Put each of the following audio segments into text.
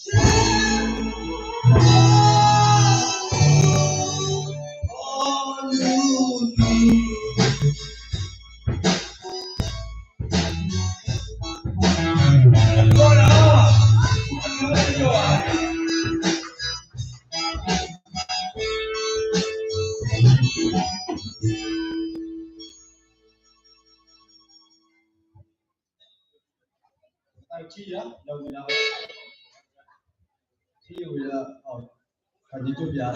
Chi á, đầu gì nào? Chi rồi là phải đi chụp giá.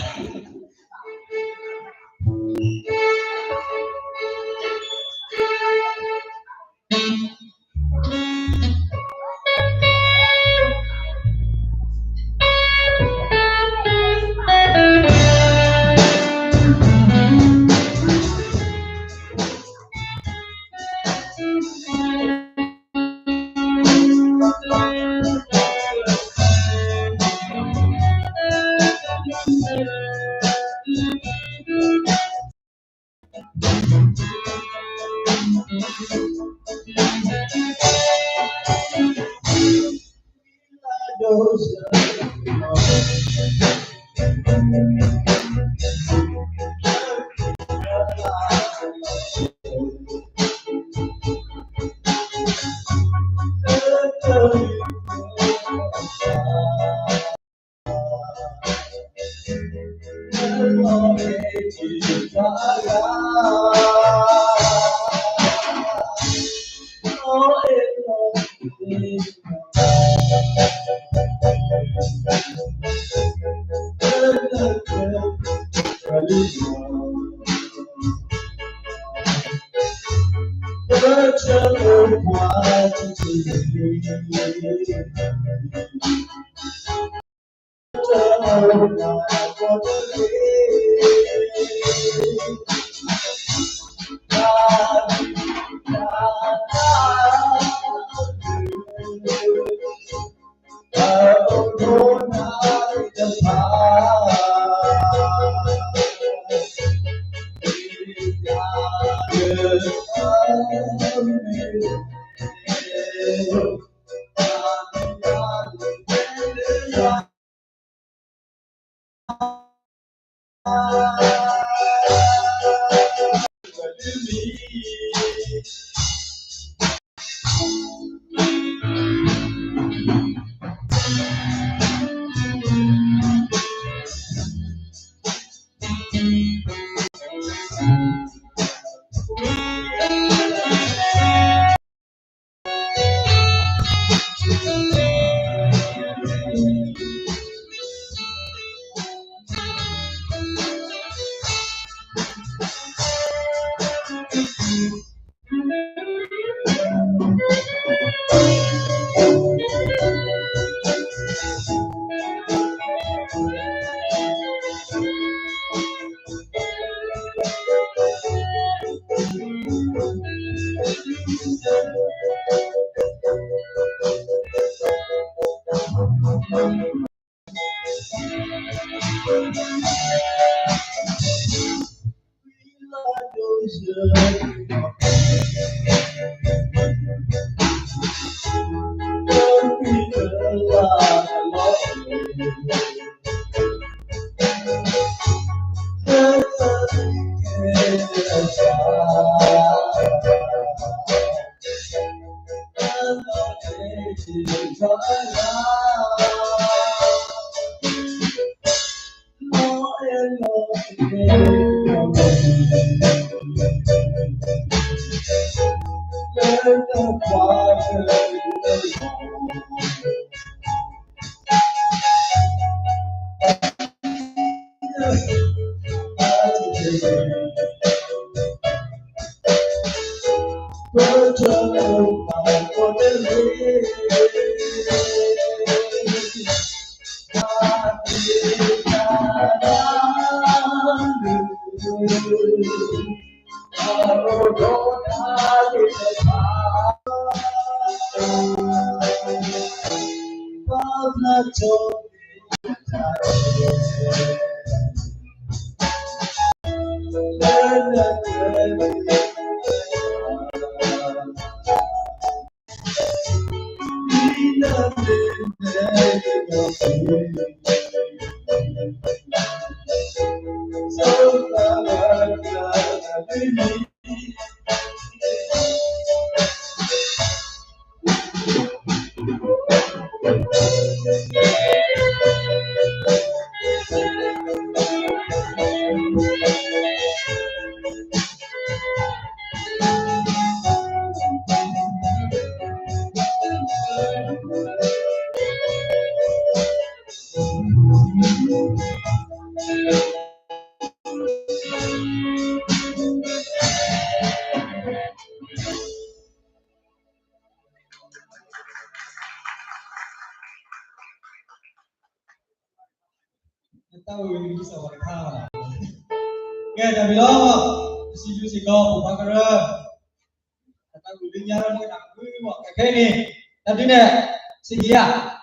Tahu ini bisa berkah. Nghe là vì đó xin chú sĩ cô của bác cơ ta gửi đi nhau mỗi đằng quý một cái cây này ta đi nè xin gì à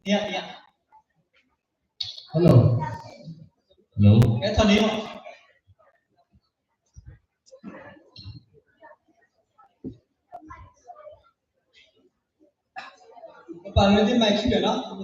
Iya. Halo. Halo. Cái thân đi không? Các bạn lên trên mày khi được đó.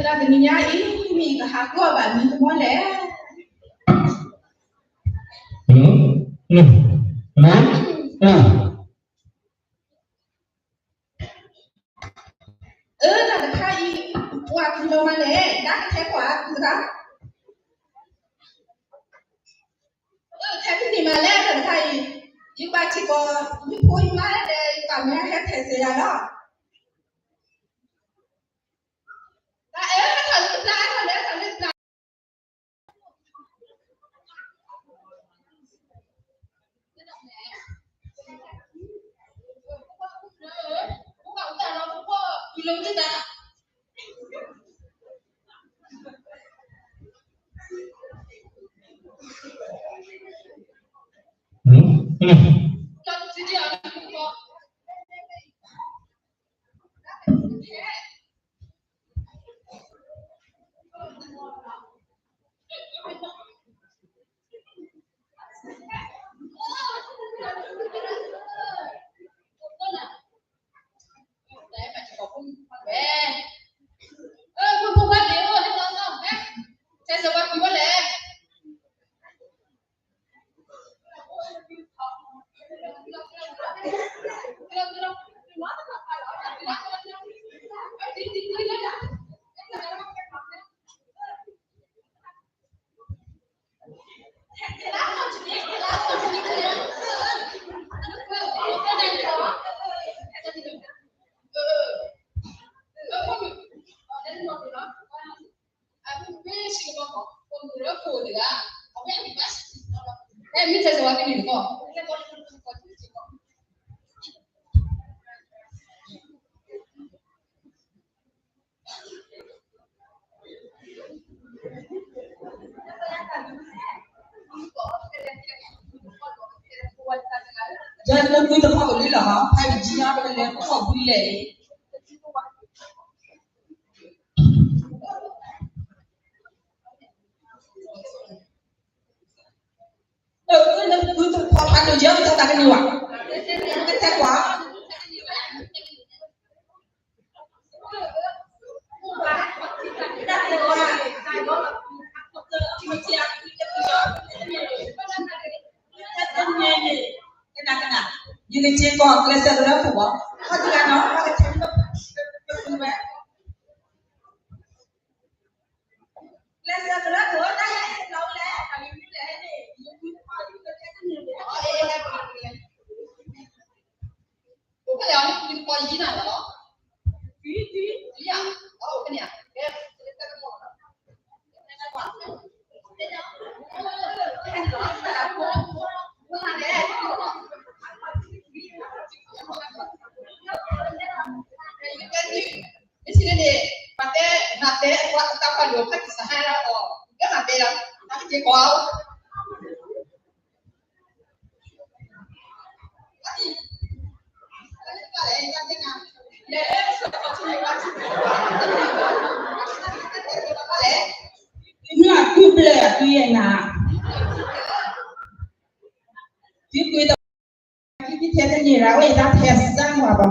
Ta tình nhá ý mình cả hạt của bạn mình muốn lẽ Halo. Halo. Halo. Ah. ta được khai qua kinh đô mà lẽ đã cái quả gì đó thế cái gì mà lẽ ta được khai những bà chỉ có những phôi mà để cảm nhận hết thể gì đó ta thật ra thật lẽ thật lẽ belum kita Halo. Halo. kalau sini ada kok không quan điểm rồi không saya sebab boleh Ini saya jawab ini kok. Just look with the power little half, have G out of the left of the lady. Good to pop out the jump that I can do. That's why. You can take off, let's set it up for what? How do I know how to take up? Let's set it up for what? I know that. I mean, cái đó đi coi gì nào đó gì à cái này di sini nih pakai nate buat apa dulu kan sahara oh dia nate lah tapi dia kau Nggak kuble tu yang nak. Dia kuida kita tiada ni rawa ida tes sang apa.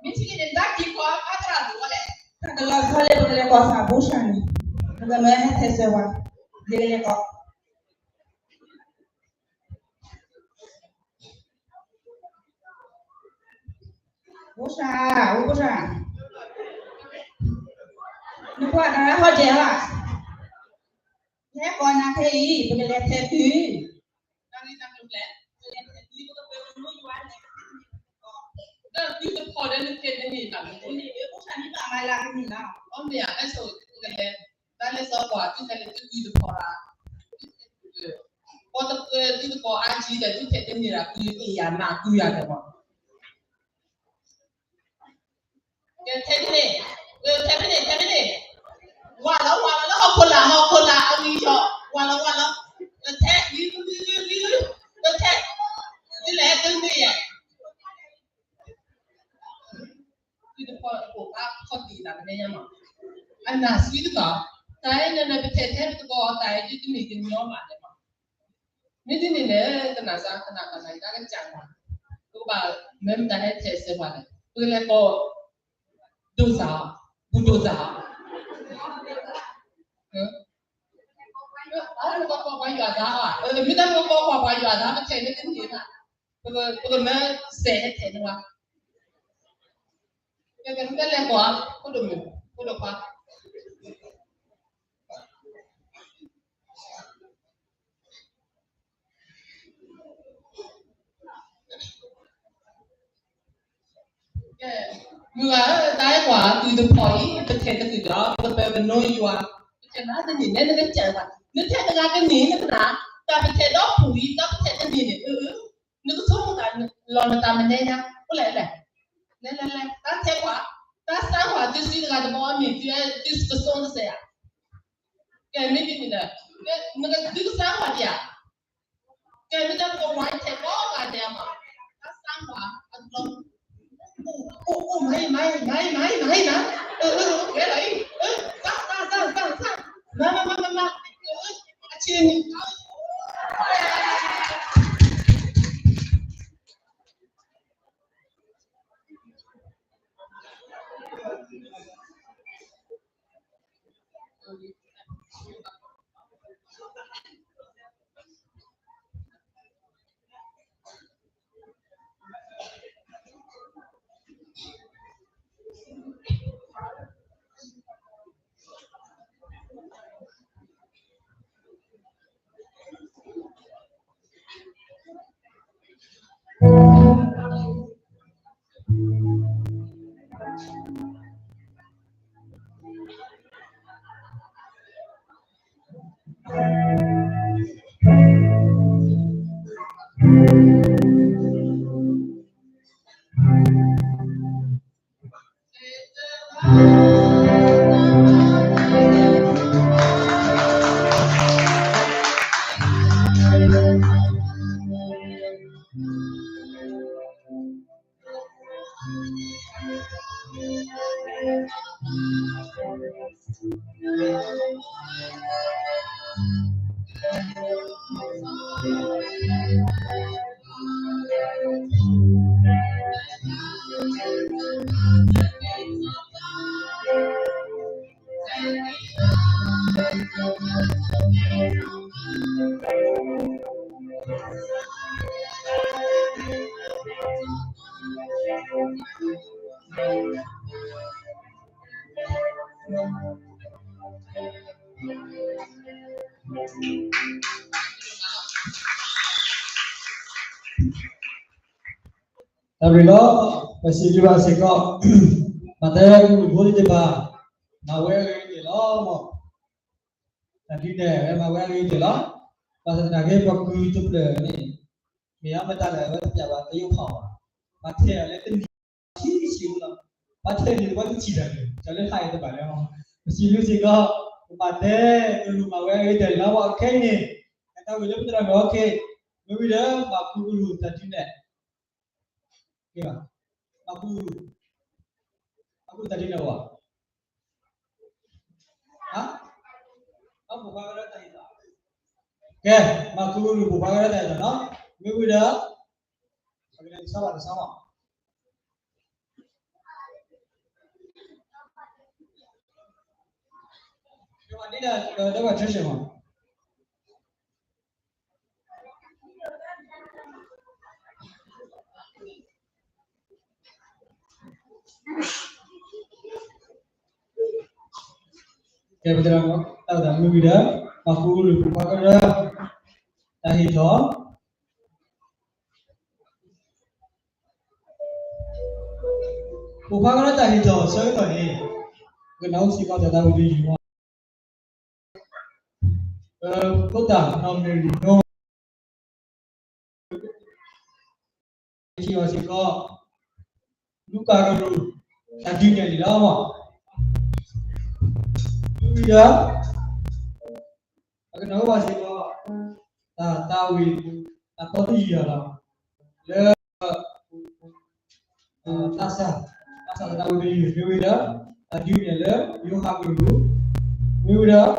Mesti ni dah kiko apa tu boleh. Kalau boleh kau sabusan. Kalau mana tes sewa. Dia kau. Usa. Ni kuat dah hot je lah. Thế còn là thế ý, bây giờ là thế thứ. Đang đi sang lẹ. Thế thứ có cái nuôi quan này. Đó là thứ có đến cái này là cái này cũng sang đi làm lại cái gì nào. Ông này cái số cái này, đang lấy số quả thứ cái này thứ được phò ra. Có thứ có ai chỉ để thứ cái này là thứ cái nhà nào thứ nhà được mà. Thế này. Qua đó họcคนละเอาđi cho qua đó thế đi thế đi lẹ từng đi à đi được của các con đi là cái mà anh là suy được cả cái này là cái thế có cái đi cái mình nhau mà đấy mà nếu như này cái nào sang cái này cái chẳng mà các bạn mình đã hết thế sẽ vào tôi là có budu sao có quay vào đó à người ta có quay vào đó nó thấy nó cái gì à bây nó sẽ thế nữa cái là có được không người tái quả từ từ khỏi thực hiện từ đó từ từ nuôi qua cái nó thì nhìn lên nó cái chạy vào nó thấy nó ra cái ní nó nè ta phải thấy đó phủi đó thấy cái gì này nó cứ xuống cái lò nó ta mình đây nha có lẽ lên ta thấy quả ta sáng quả tôi suy ra được bao nhiêu tôi tôi sống nó sẽ cái mấy cái này cái tôi sáng quả gì à cái nó đang có ngoài thấy đó cái gì mà ta sáng quả ăn lông mày cái đấy sao mà chuyện Tại vì đó và sự như bạn sẽ có mà theo vô đi bà mà quay thì đó mà là đi để mà quay thì đó và là cái bậc cư chụp lời này mình mới ta lại với nhà bạn yêu cầu mà theo lấy tên chi xíu là mà theo thì vẫn chỉ là cho nên hay các bạn thấy không sự như gì có mà thế tôi mà quay thì nó ok nè người ta vừa giúp tôi ok bởi vì đó mà cư lùi thật chứ này kìa aku tadi nawa hah aku buka ada tadi tak oke aku buka ada tadi no minggu dah bagaimana sama cuma ni dah dapat cerita mah Oke, betul kan? Tahu dah, minggu dah, aku lupa kerja, dah itu. Lupa kerja dah itu, saya tu ni, kenal si kau dah tahu dia semua. Kota, nama dia, no. Si kau, lupa kerja, tadi ni ada apa? Iya, aku tahu masih kok tahu atau iya lah. Le tasa tahu di Mewida, tadi ni le, you have dulu, Mewida.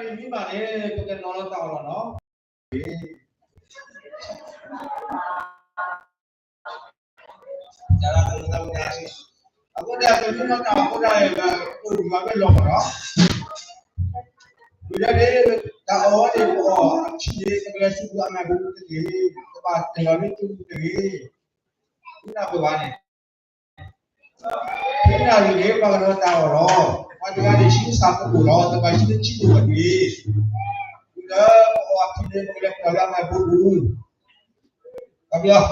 Ini balik ke nol tahun no. Jalan tahu nasi. Aku dah kerja nak aku dah rumah ke lom no. Bila dia tak awak dia buat, dia segala suku anak guru tadi, tempat tinggal itu tadi. Ini apa bani? Ini hari dia baru tahu loh. Pada hari ini satu pulau, tempat ini cipu tadi. Bila waktu dia melihat dalam anak guru, tapi ya.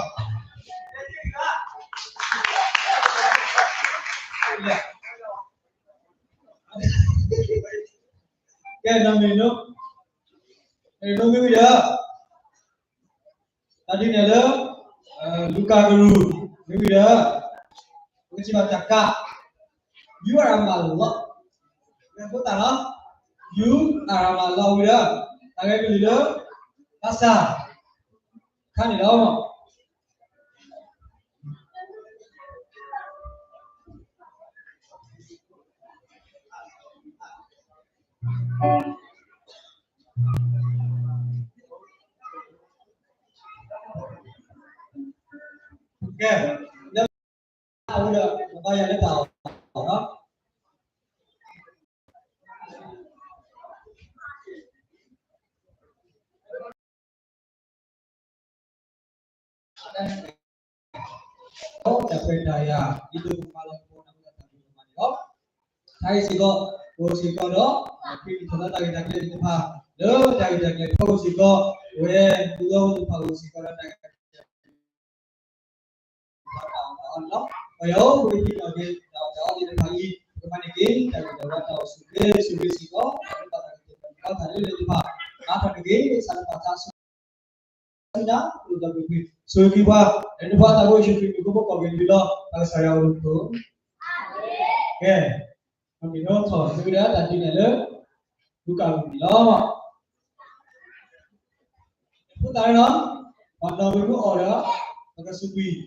Cái năm mình nó bây giờ tadi ni ada luka guru bây giờ cái gì mà chặt cả you are Allah yang kau tahu you are Allah bây giờ tại cái gì đó asa kan ni đâu mà Oke, udah tahu udah, apa yang dia tahu, đó. dapat daya itu malam pun aku tak tahu mana dok. Saya siko, aku siko dok. Tapi itu tak lagi tak lagi apa. Dok, tak lagi aku siko. Gue dulu tu aku siko dan tak on lắm. Bây gue kita lagi tahu di pagi kemana lagi tak tahu sudah siko. Kalau tadi lebih apa. Apa lagi sana pasal sudah lebih. So kita ini buat aku isi film itu kau gini lah. Kalau saya urut oke, kami nonton sudah tadi nela buka bila bukan lah, mana itu orang agak subi,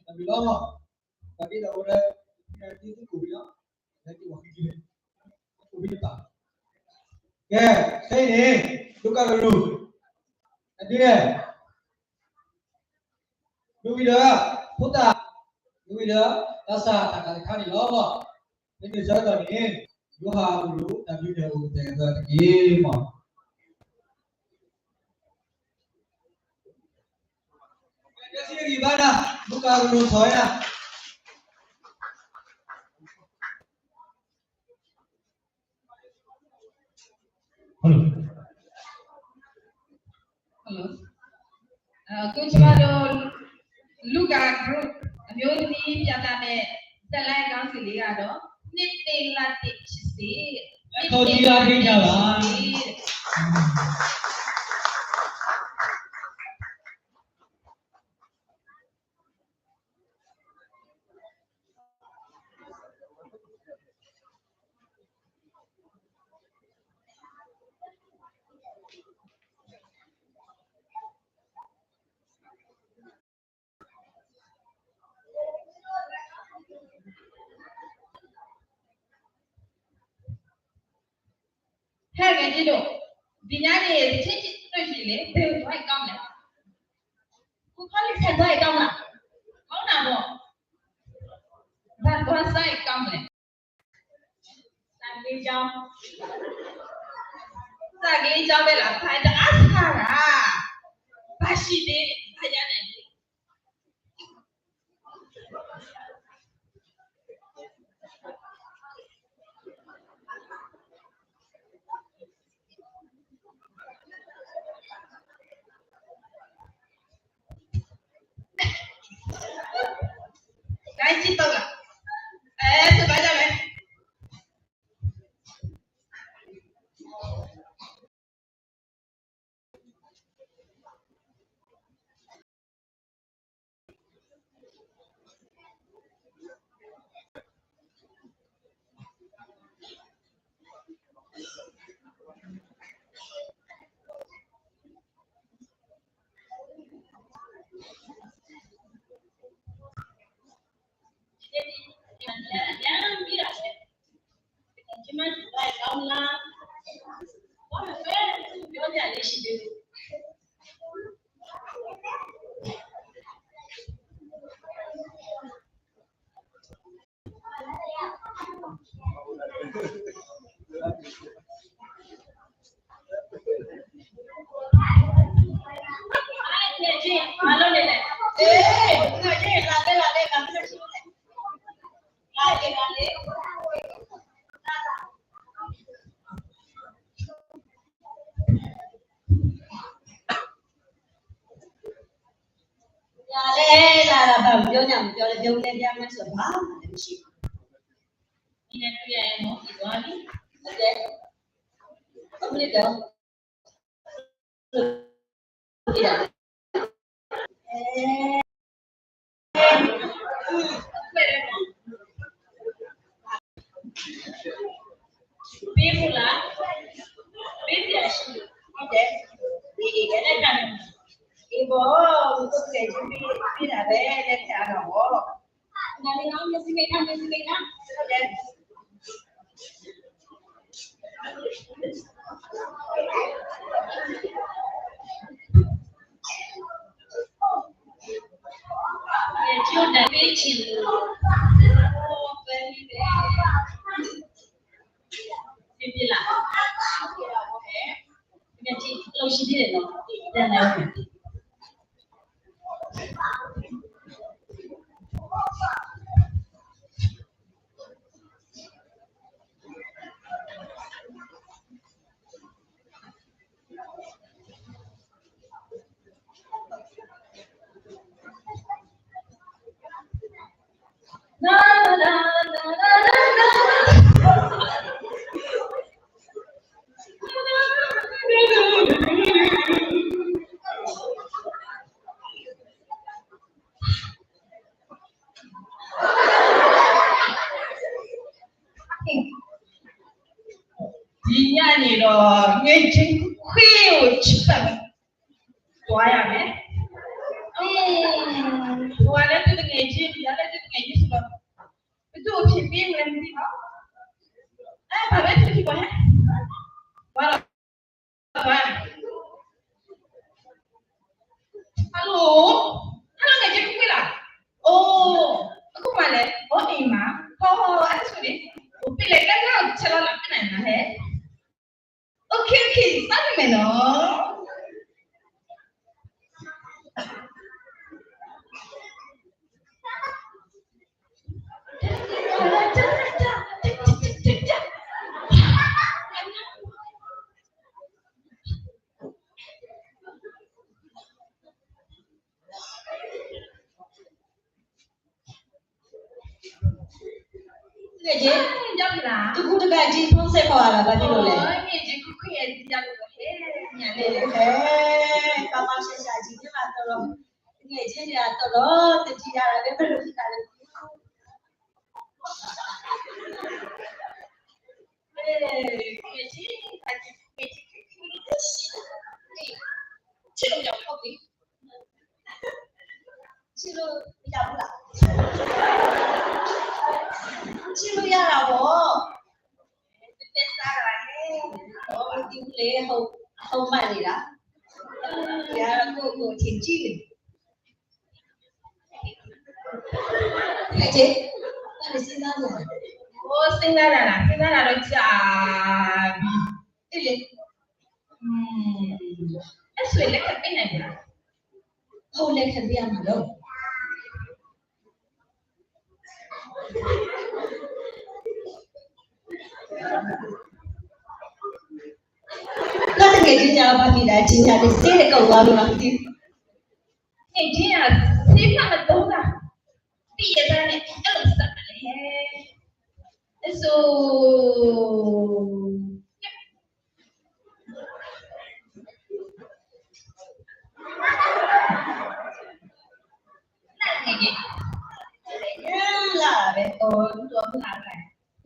Tại vì đó và cái đầu đây cái cùi đó đấy cái quả gì cùi biết tao cái này lúc nào rồi cái này lúc bây giờ phút ta lúc bây giờ ta sa ta cái khăn này đó mà cái người chơi tao này lúc nào lúc làm như đều để giờ cái mà cái gì ba nè lúc nào rồi thôi nè Cô chú ba đồ Luca groupမျိုးသမီးပြတာနဲ့တက်လိုက်ကောင်းစီလေးကတော့နှစ်တေလာတိချစ်စီ ခေါ်ကြည့်လာကြည့်ကြပါဟဲ့ကဲကြီးတို့ဒီညနေချစ်ချစ်တွေ့ရှိလေဘယ်လိုထိုက်ကောင်းလဲကိုခေါ်လေးဆက်သွားကောင်းလားကောင်းတာပေါ့ဘာသွားဆိုင်ကောင်းလဲစာကြီးကြောင်းပဲလားဖိုင်တာအားစားတာဘာရှိသေးဘာကြတယ်တိုင်းကြည့်တော့လားစပါကြမယ်ပြောကြမပြောလဲပြုံးလဲပြမယ်ဆိုတော့ဘာမှမရှိဘူး။ဒီနေ့တွေ့ရရင်တော့ဒီသွားပြီ။ဟုတ်တယ်။အခုလည်းတော့ဒီရပေးဘူးလားပေးပြရှိဟုတ်တယ်ဒီကလည်းကလည်းဒီဘောသူကလည်းပြီးတာပဲလက်ချတော့ဘောနားလေးကောင်းမျက်စိမိတ်ထားဟုတ်တယ်ကျိုးတဲ့ပေးချင်လို့ပဲပြလာဟုတ်ကဲ့ဒီကြည့်လို့ရှိသေးတယ်နော်တန်တယ်ဒီညနေတော့ငိတ်ချင်းခွေးကိုချစ်တယ်တွားရမယ်ဟိုကလည်းတကယ် ချင်းဒီလည်းတကယ်ကြီးဆိုတော့ဘယ်သူ့ဖြစ်ပြီးလဲမသိပါဘူးဘာပဲဖြစ်ပါဟဲ့ဘာလို့ဘာဟယ်လိုငါကြည့်ပြီလားအိုးအခုမှလည်းဘောအိမ်မှာဟောအဲ့ဆိုလေပြလိုက်တော့ချက်တော့လက်ပြန်နေဟဲ့ Okay, saan naman no? Sige, tugu dekat di konsep awak apa di boleh? Kamu saya jadi atau ini jadi atau tidak ada perlu kita Cilo tidak pula. Cilo ya lah boh. Oh, boleh hau mana lah? Ya, aku tinggi ni. Cik, ada sinar lah. Oh, sinar lah cabi. Ini. Asal lekat mana dia? Hau lekat dia mana? Kau tengok je apa tidak cinta di sini kau baru nanti. Dia siapa betul tak? Dia dah ni elok sekali. So, lah betul tu apa nak?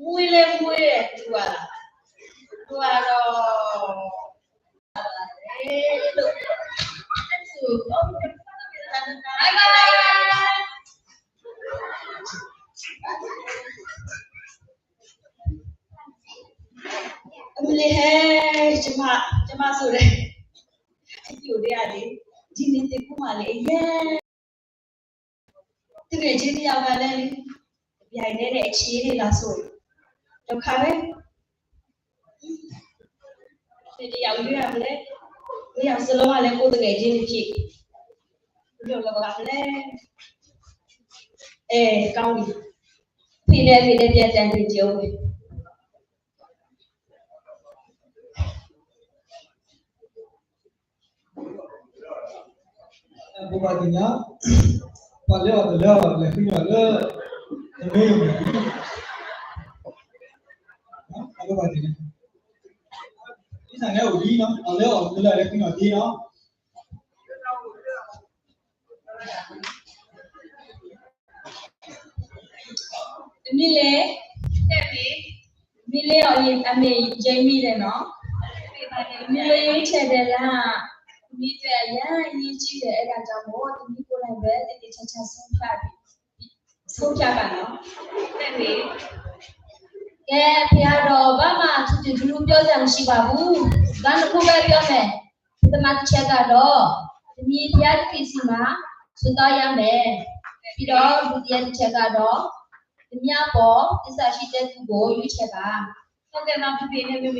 Mule dua lah. Dua loh. Melihat cuma sudah itu dia ada jenis itu malah ya tu jadi awal ni biar dia ada ciri langsung jauh kare jadi yang dia boleh yang selalu ada aku tu jenis cik jauh lepas boleh kau ni pilih dia jangan jauh Bukatinya, pada adalah lebih ada lebih. Apa bukatinya? Ini sangat uji no, ada lebih uji no. Mile orang ame Jamie le no. Mile yang cedera. Mite ya ini ciri era jamu, ini pun ada di caca sumpa kan? tapi Ya, piaro, bama tu dulu biasa mesti babu, kan aku biasa kita mati cakap doh, ini dia kisima, sudah yang be, piaro dia cakap doh, ini apa, kita sih tu go, you cakap, kau kenapa begini?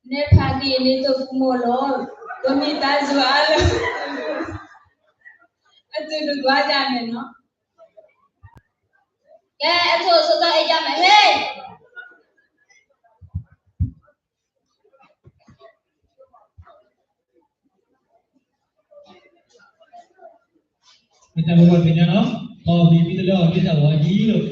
ne pagi ini tu kumolo, komita jual, itu dua jam no. Ya, itu sudah jam hey. Macam buat punya no, mau bibi tu lah, kita wajib loh.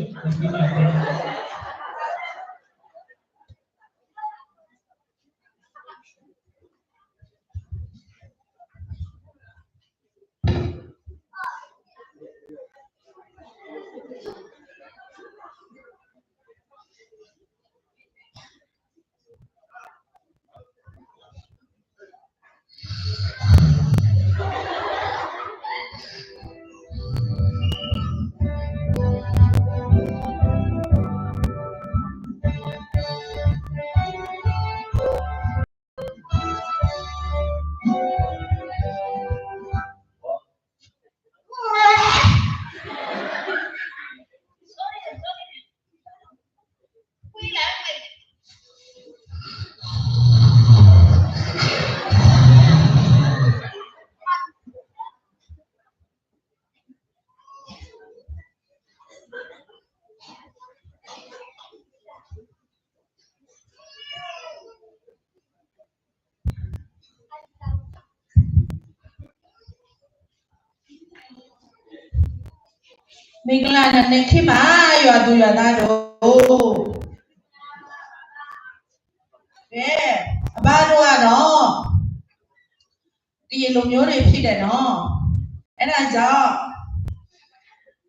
မင်္ဂလာနဲ့ခေပါရွာသူရွာသားတို့ကဲအဘတို့ကတော့ဒီလိုမျိုးတွေဖြစ်တယ်နော်အဲ့ဒါကြောင့်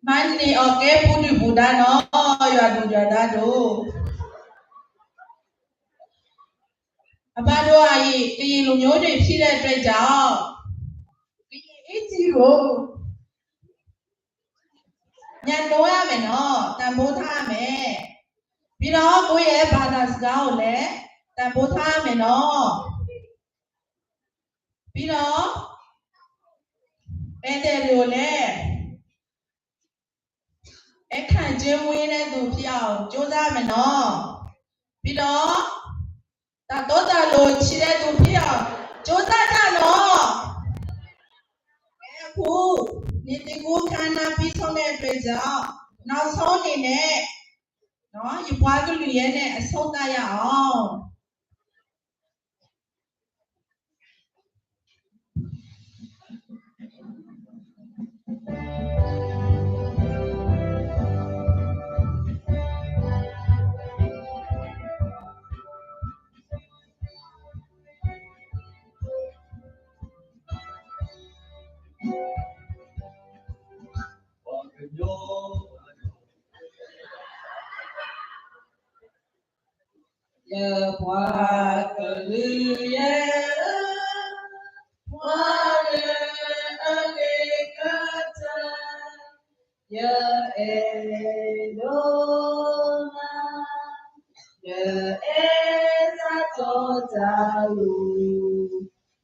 မန္တလေးအော်ကဲပူတူဘူဒါနော်ရွာသူရွာသားတို့အဘတို့ကဒီလိုမျိုးတွေဖြစ်တဲ့အတွက်ကြောင့်ဒီအကြီးကိုညံတော့ရမယ်နော်တန်ဖိုးထားရမယ်ပြီးတော့ကိုယ့်ရဲ့ဘာသာစကားကိုလည်းတန်ဖိုးထားရမယ်နော်ပြီးတော့ပဲတဲ့လို့လည်းအခန့်ကျင်းဝင်းတဲ့သူဖြစ်အောင်ကြိုးစားမယ်နော်ပြီးတော့တော့လို့ချစ်တဲ့သူဖြစ်အောင်ကြိုးစားကြနော်အခုနေတကူခန္ဓာပြီးဆုံးတဲ့အတွက်ကြောင့်နောက်ဆုံးအနေနဲ့နော်ရပွားကလူရဲ့နဲ့အဆုံးသတ်ရအောင်ရပွားကလူရဲ့ပွားရအကေကတရအေလုံးနာရအေသာတော်တာလူ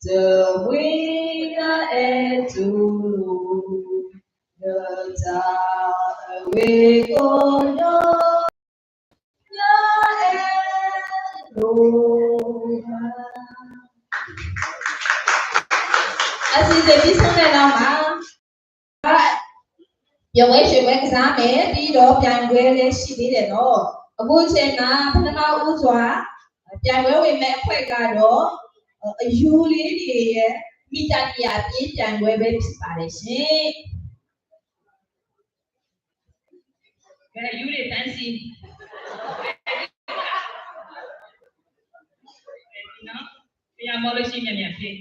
ဇဝိနာအေတူရတာဝေကိုယောအစီအစဉ်ပြီးဆုံးတဲ့နောက်မှာရုပ်ဝဲရွှေဝဲကစားမယ်ပြီးတော့ပြိုင်ပွဲလည်းရှိသေးတယ်နော်အခုချိန်မှာပထမဦးစွာပြိုင်ပွဲဝင်မဲ့အဖွဲ့ကတော့အယူလေးတွေရဲ့မိသားစုအပြည့်ပြိုင်ပွဲပဲဖြစ်ပါတယ်ရှင်ကဲယူတွေတန်းစီနော်ပြန်မလို့ရှိမြင်ဖြစ်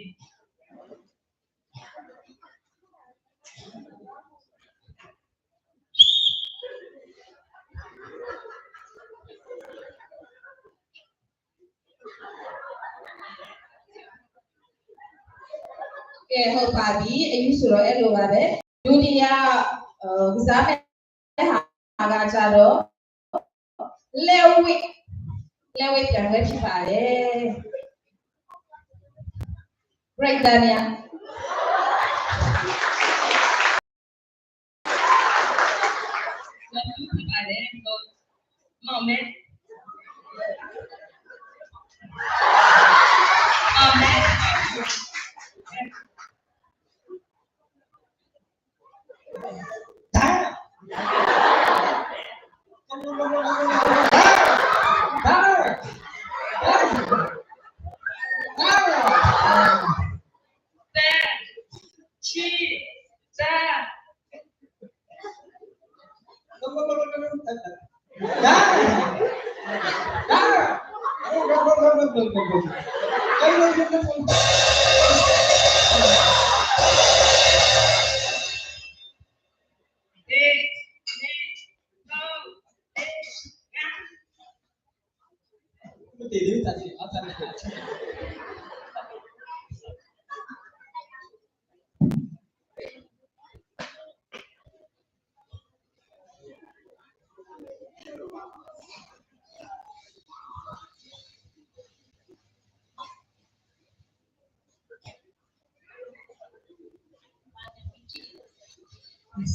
ကဲဟုတ်ပါပြီအယူဆိုတော့အဲ့လိုပါပဲဒုတိယကစားမဲ့ဟာကကြတော့လက်ဝိပြန်ပဲဖြစ်ပါတယ် break down ညာလက်ဖြစ်ပါတယ်မောင်မဲ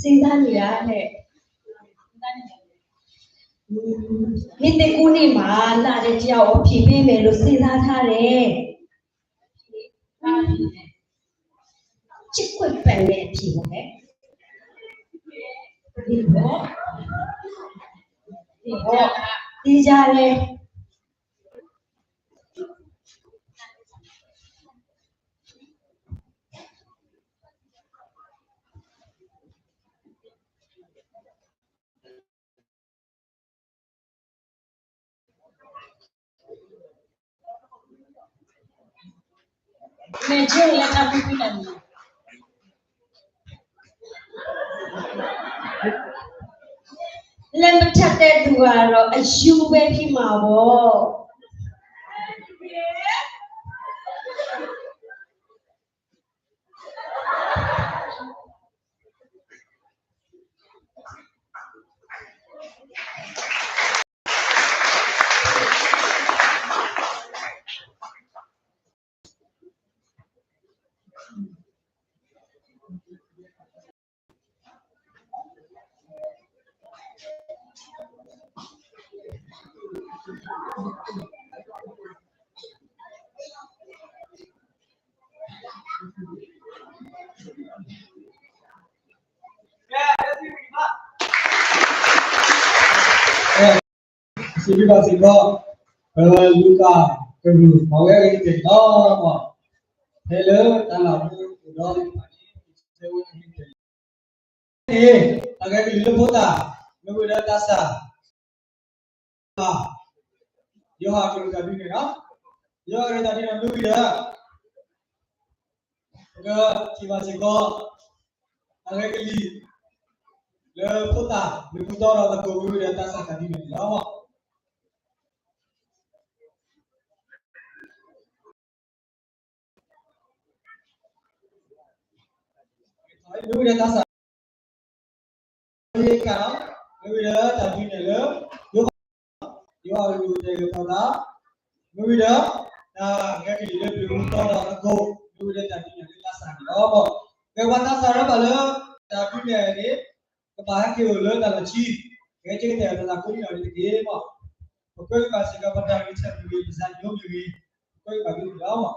စဉ်းစားနေရတဲ့နေ့တကူနေ့မှာလာတဲ့ကြောက်ဖြည့်ပေးမယ်လို့စဉ်းစားထားတယ်ချစ်ခွင့်ပန်တဲ့အဖြည့်ပါပဲဒီတော့ဒီကြတယ် က mẹ chưa là tao cũng làm lên bắt chặt tay đùa rồi ai siêu bé khi mà bố Xin chào chị cô, Luca, cái rùi máu cái gì đó mà thế lớn ta làm cái đó thì cái lulu pota, nunggu dah tasa, yo ha kita tadi ni lah, yo kita tadi nak nunggu dah, ke ciba ciba, cái gì, le pota orang tak nunggu dah tasa tadi ni lah. Nunggu dah tasa. Kalau nunggu dah tadi ni le, yo ha kita le pota, nunggu dah, cái gì le belum orang tak nunggu dah tadi ni tasa ni lah. Cái quan tasa đó bà le, tadi ni cái bài hát kêu le là chi, cái chuyện này là cũng nhờ đến cái mà, cái bài sẽ có bắt đầu đi xem người đi sang nhóm người, cái bài cái đó mà.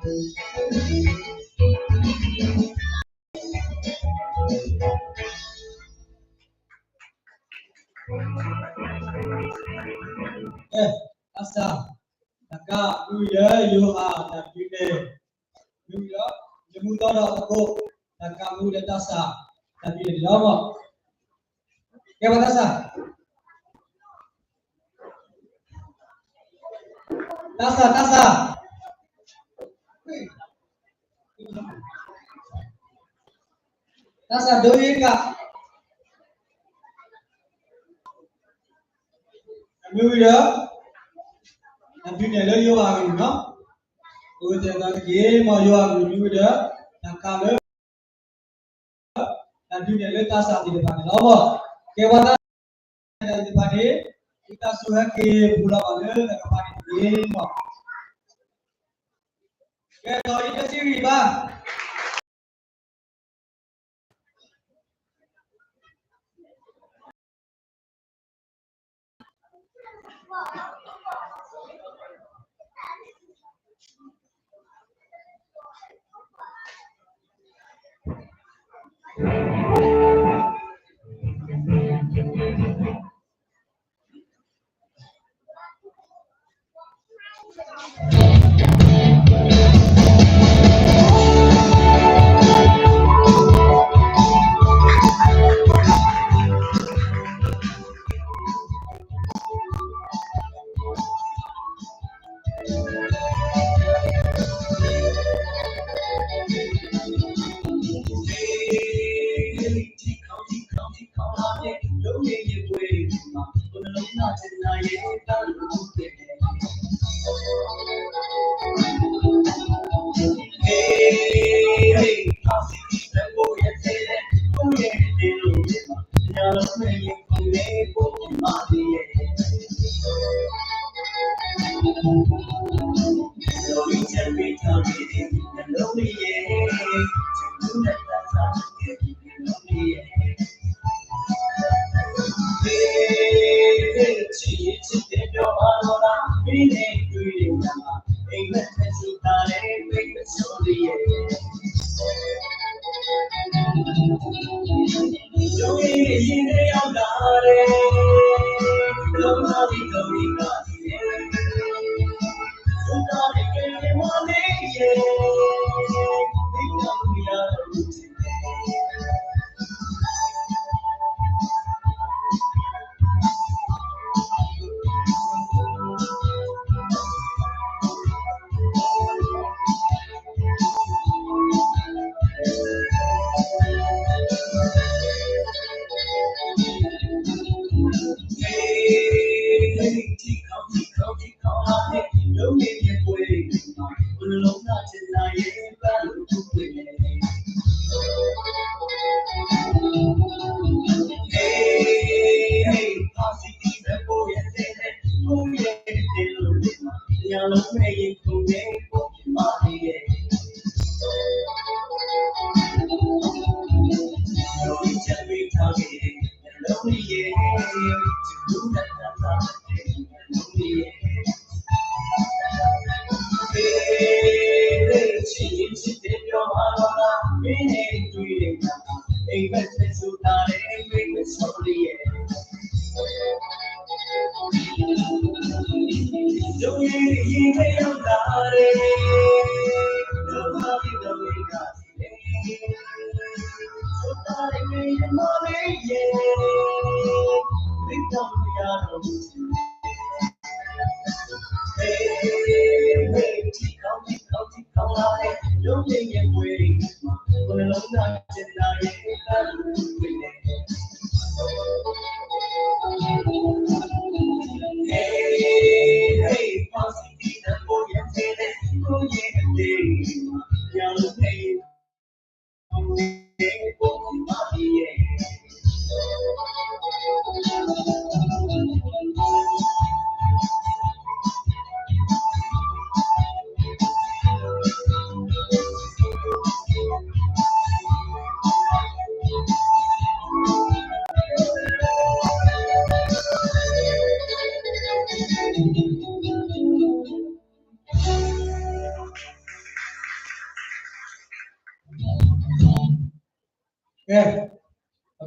asa taka nuya yoha dan bine nuya jemu tora aku taka nuya tasa tapi di lama ya tasa tasa tasa doi kak nuya tapi ni lo yoha ni no udah tak ye mau yoha ni nuya taka lo dan dunia lo tasa di depan lama kewatan di depan kita sudah ke bulan mana dan kepada dia mau ke tahu ini sih bang nghe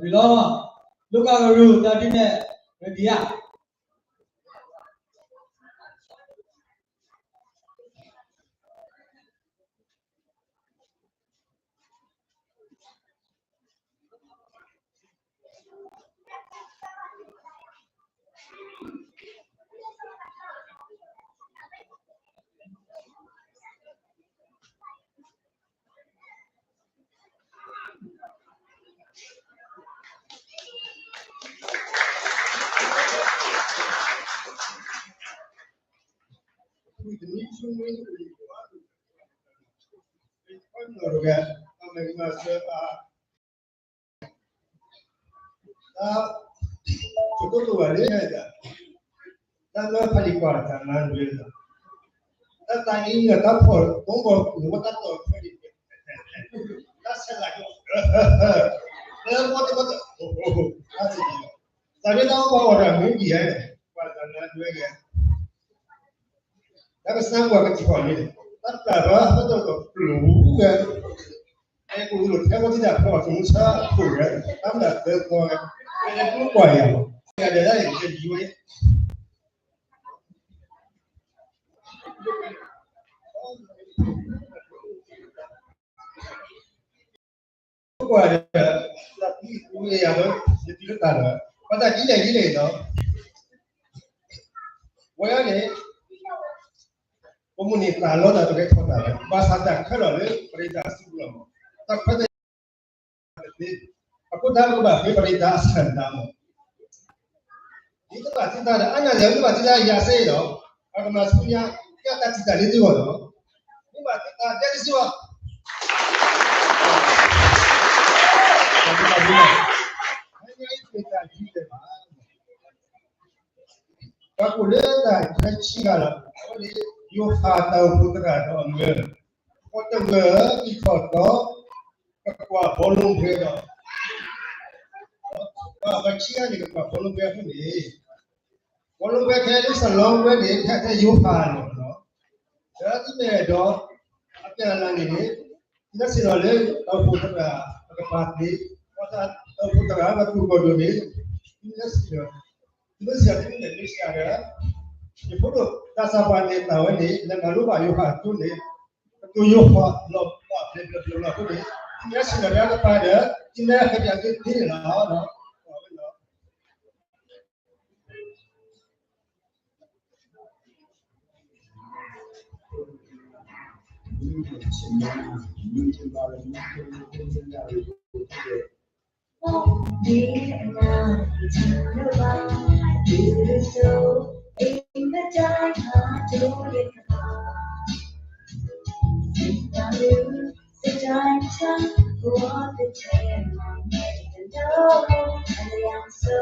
vì lo lúc nào rồi ta đi nè về đi à Tapi senang gua kecil ni. Tak apa, betul lu kan. Aku dulu, aku tidak pernah semua pun. Kamu dah terkau, aku kuat ya. Ada lagi yang jiwa. Kuat tapi ini yang jadi tak. Pada gila tu. Wah ni. Komunitas lo dah terkait dengan bahasa dah kalau le perintah sebelum tak pada aku dah berubah perintah sendam itu pasti tak ada anak yang pasti dah ya saya lo aku masuknya kita tak cerita itu lo ini pasti tak jadi siapa hanya itu kita cerita aku lihat dah cerita yo tahu putra tu ambil, kita ikut tu, kekuat bolong berada. Bacia ni kekuat bolong berada ni, bolong berada ni selong berada kita yo tahu. Jadi ni do, apa yang ni, kita selalu tahu putra, kekuat ni, kita tahu putra, betul bodoh ni, kita siapa ni ada. Ibu dasar pandai tahu ni, dengan lupa yuha tu ni, tu yuha lop lop ni, ini sebenarnya kepada ini kerja kita lah. In the dark, I do it the dark time for the chain. And I am so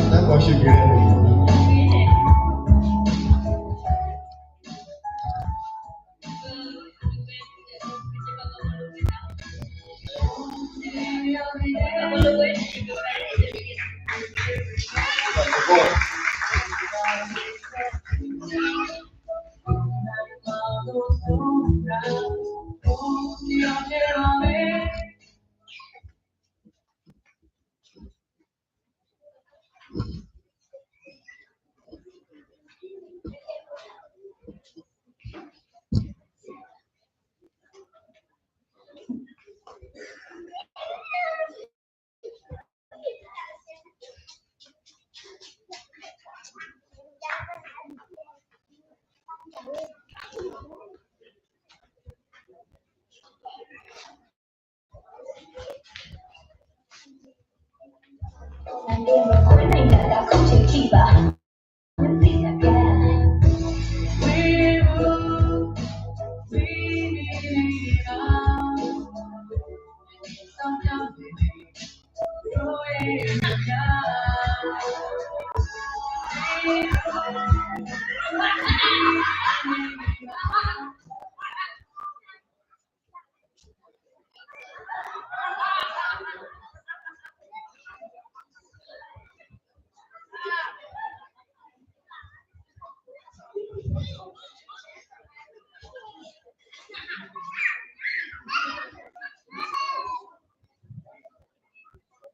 Tak boleh juga.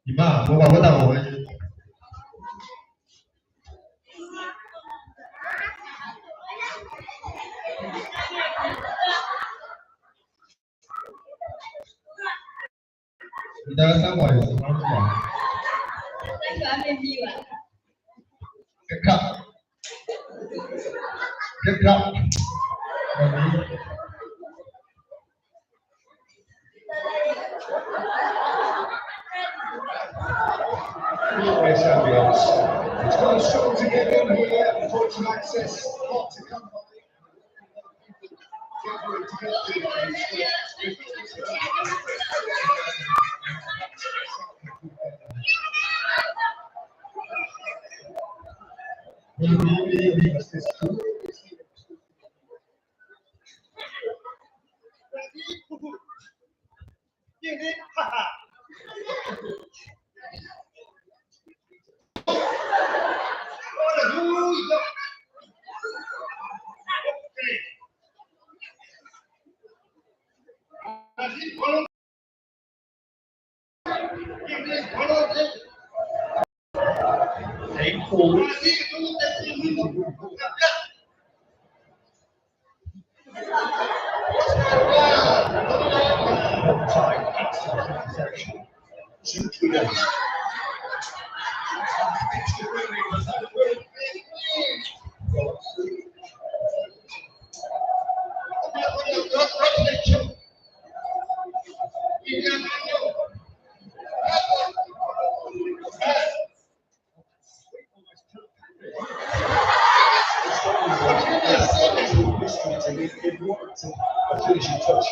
你妈，我把我当我。你大概3个月是哪种嘛？那喜欢变屁了。Yes, ambulance. It's got a struggle to get in here, unfortunate access, not to come by. Finishing touch.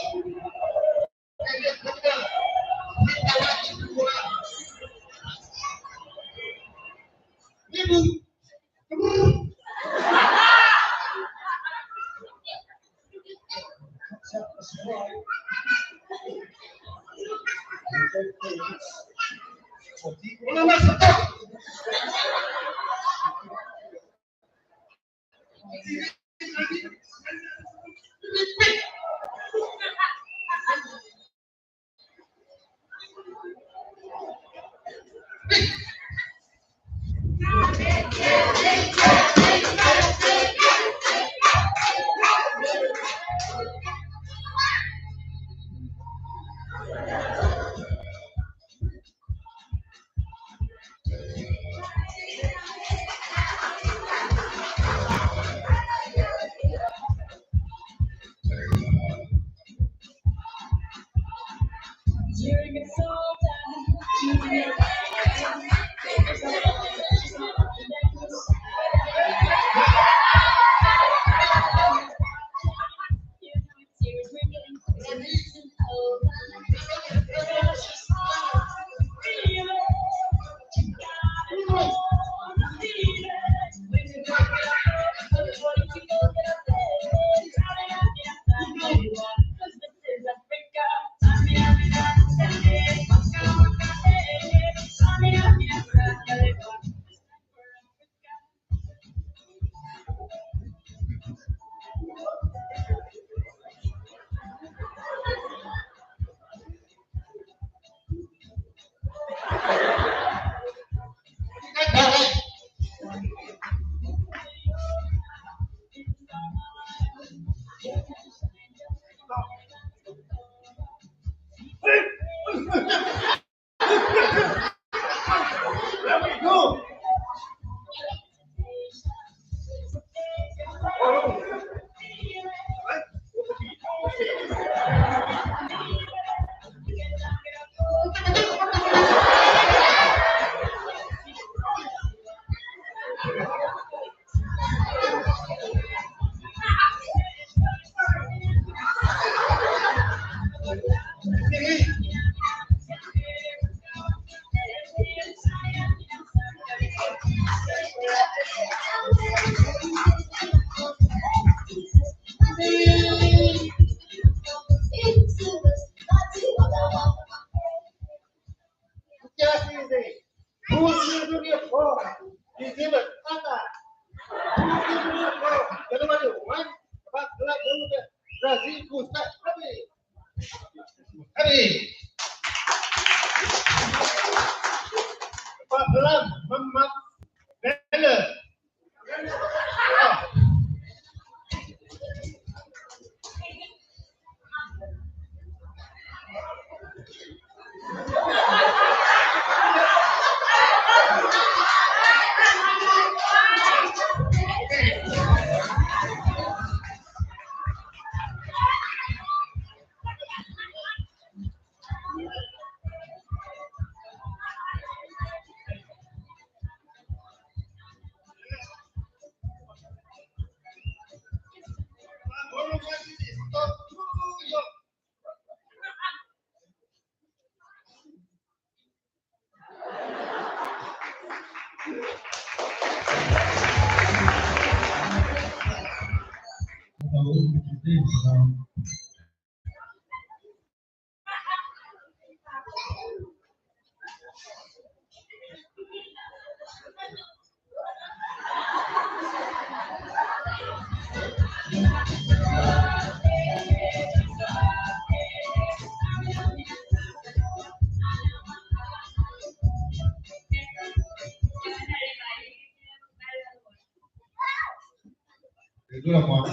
Good one.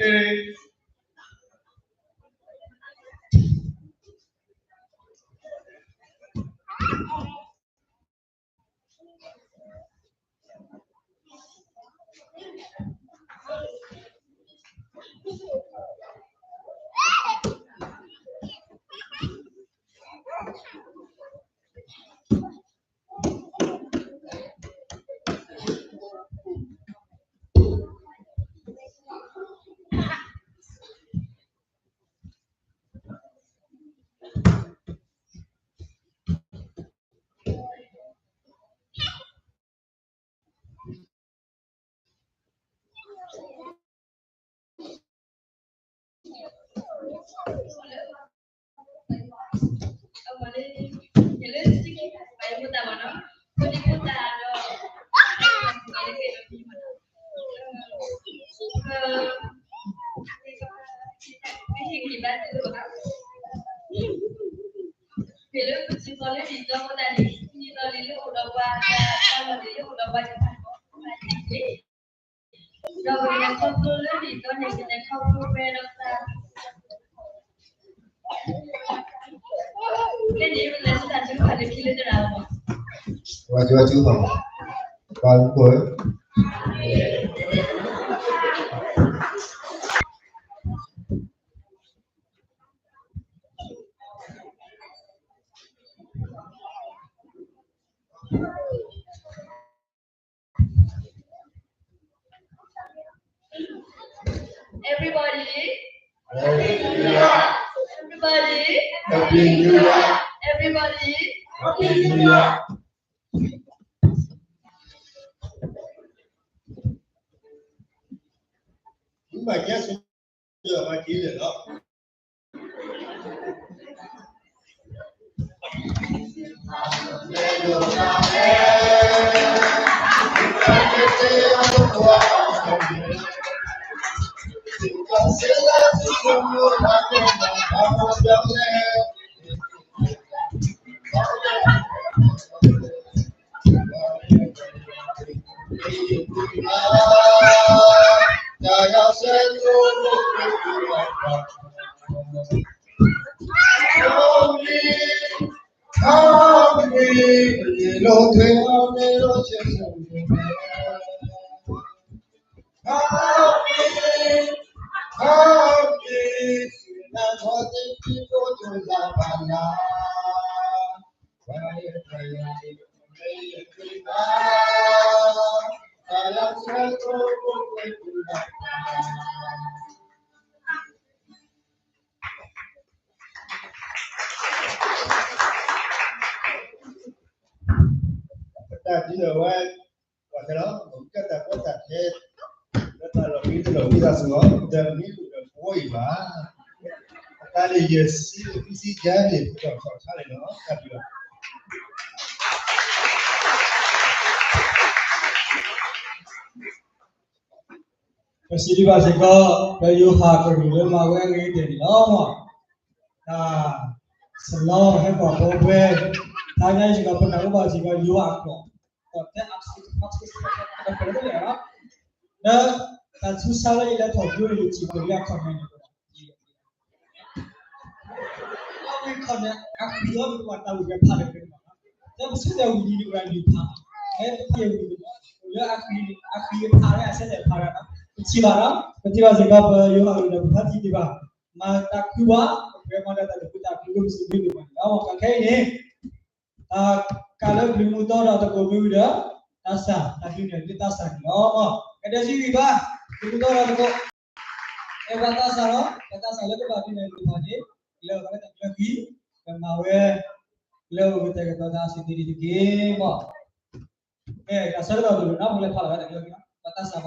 Ding. Wajib bang. Bagus. Everybody. Hallelujah. Everybody. Hallelujah. Everybody. Hallelujah. Chúng mày nhớ xuống giờ mà chỉ được đó. Ta chỉ là quen và cái đó cũng cái ta có tập hết đó ta là biết là biết ra xuống giờ biết được vui mà ta đi giờ xí giá thì cũng còn khá là nó thật được cái gì đi vào sẽ có cái yêu hà cái người mà quen nghĩ đến đó mà selalu hay có bố về thay này chỉ có phần nào bao chỉ có yêu hà còn thế áp cái đó là đó ta chú sao lại là thổi yêu chỉ có yêu không này cái con này áp yêu mà ta udah phá được cái đó thế mà sudah uji được rằng yêu phá cái yêu udah áp phá ra sẽ phá ra chỉ bảo gì gặp yêu hà udah phá chỉ bảo mà ta cứ bảo cái mà ta được ta cứ luôn suy nghĩ mà đó mà cái này kalau belum tahu atau belum udah tasa tapi nanti tasa no cái đó gì ba belum tahu atau Kata salah itu berarti nanti lo kata lagi, kemawe lo kita kata sendiri dikit, mak. Kasar dah dulu, nak mulai pala kata lagi, kata sah.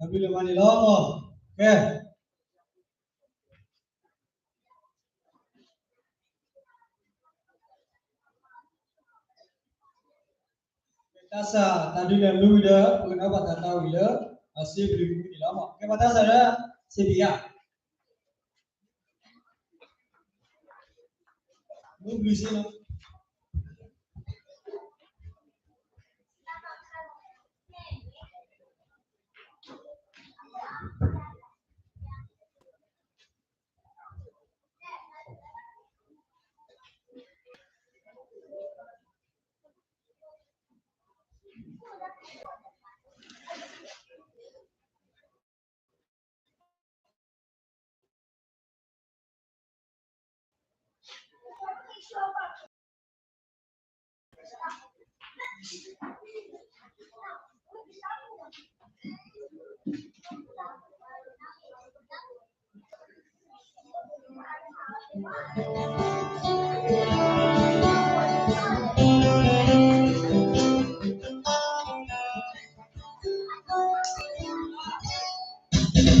Tapi lepas ni lama, okay. Tasa tadi dah lu dah, kenapa tak tahu dia? Asyik beli ni lama. Okay, mata saya sedia. Muốn gửi xin không?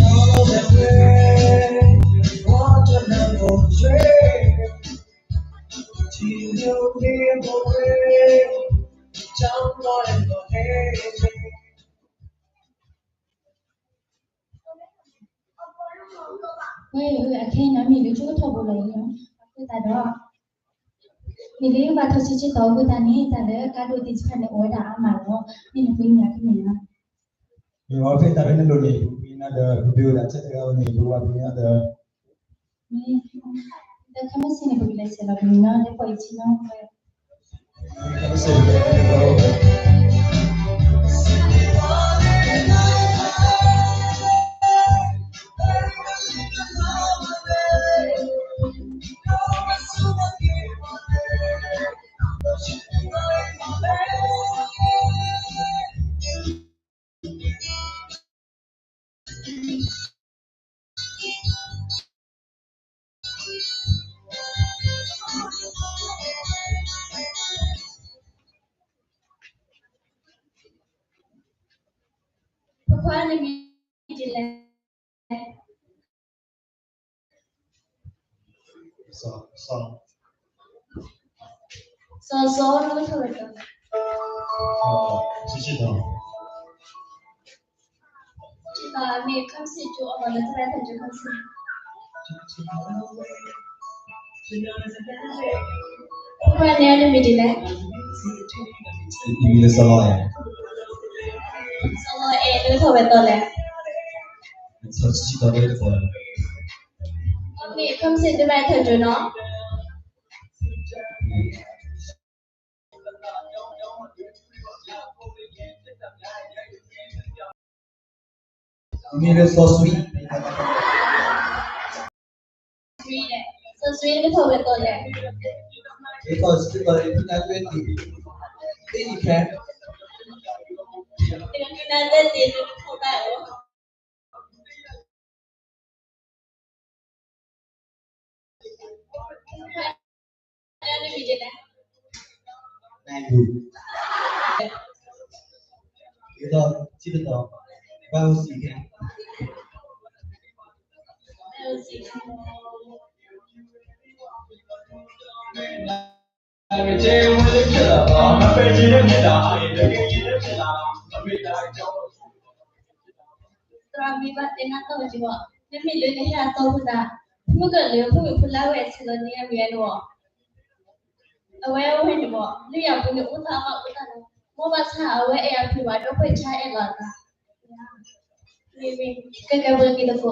All that way, what another way, till you live away, down on the head. 왜 아케나 미리 주고 보래요. 그다도 미리 봐 도시지 더 그다니 다들 가도 디스판에 오다 아마로 미리 보이냐 그러면 Mình nói về ta đến đồ này, mình là the review đã chắc là mình vừa qua mình là the 네. 근데 카메시네 보길래서 그러면 내 보이지는 cái sự cái 과는 미질래. Xong. 서서로 thôi. Chỉ đó. Và mình không sử dụng ở lần thứ hai thành chúng không sử qua nè nên mình đi lại Ini salah ya. xong rồi em đưa thôi về tờ lại Chỉ có đây thôi. mình không sử dụng bài thành chúng nó Ini is so sweet. suy này sơ suy cái thôi về tờ lại Because itu nanti ini kan dengan kita ada di itu tahu nên mình đi lại này đủ. Itu chỉ được đó. Bao gì kan? terlibat dengan tahu juga. Nên mình lấy cái hạt tàu ra. มื่อเกิดเรื่องผู้อยู่คนละเวทเลยเนี่ยเวียนหัวเอาไว้เอาให้ดูบ่หรืออยากเป็นอุตสาหะอุตสาหะเมื่อวันเช้าเอาไว้เองคือว่าต้องไปใช้เองก่อนนะนี่ก็กระเบื้องกินตะโก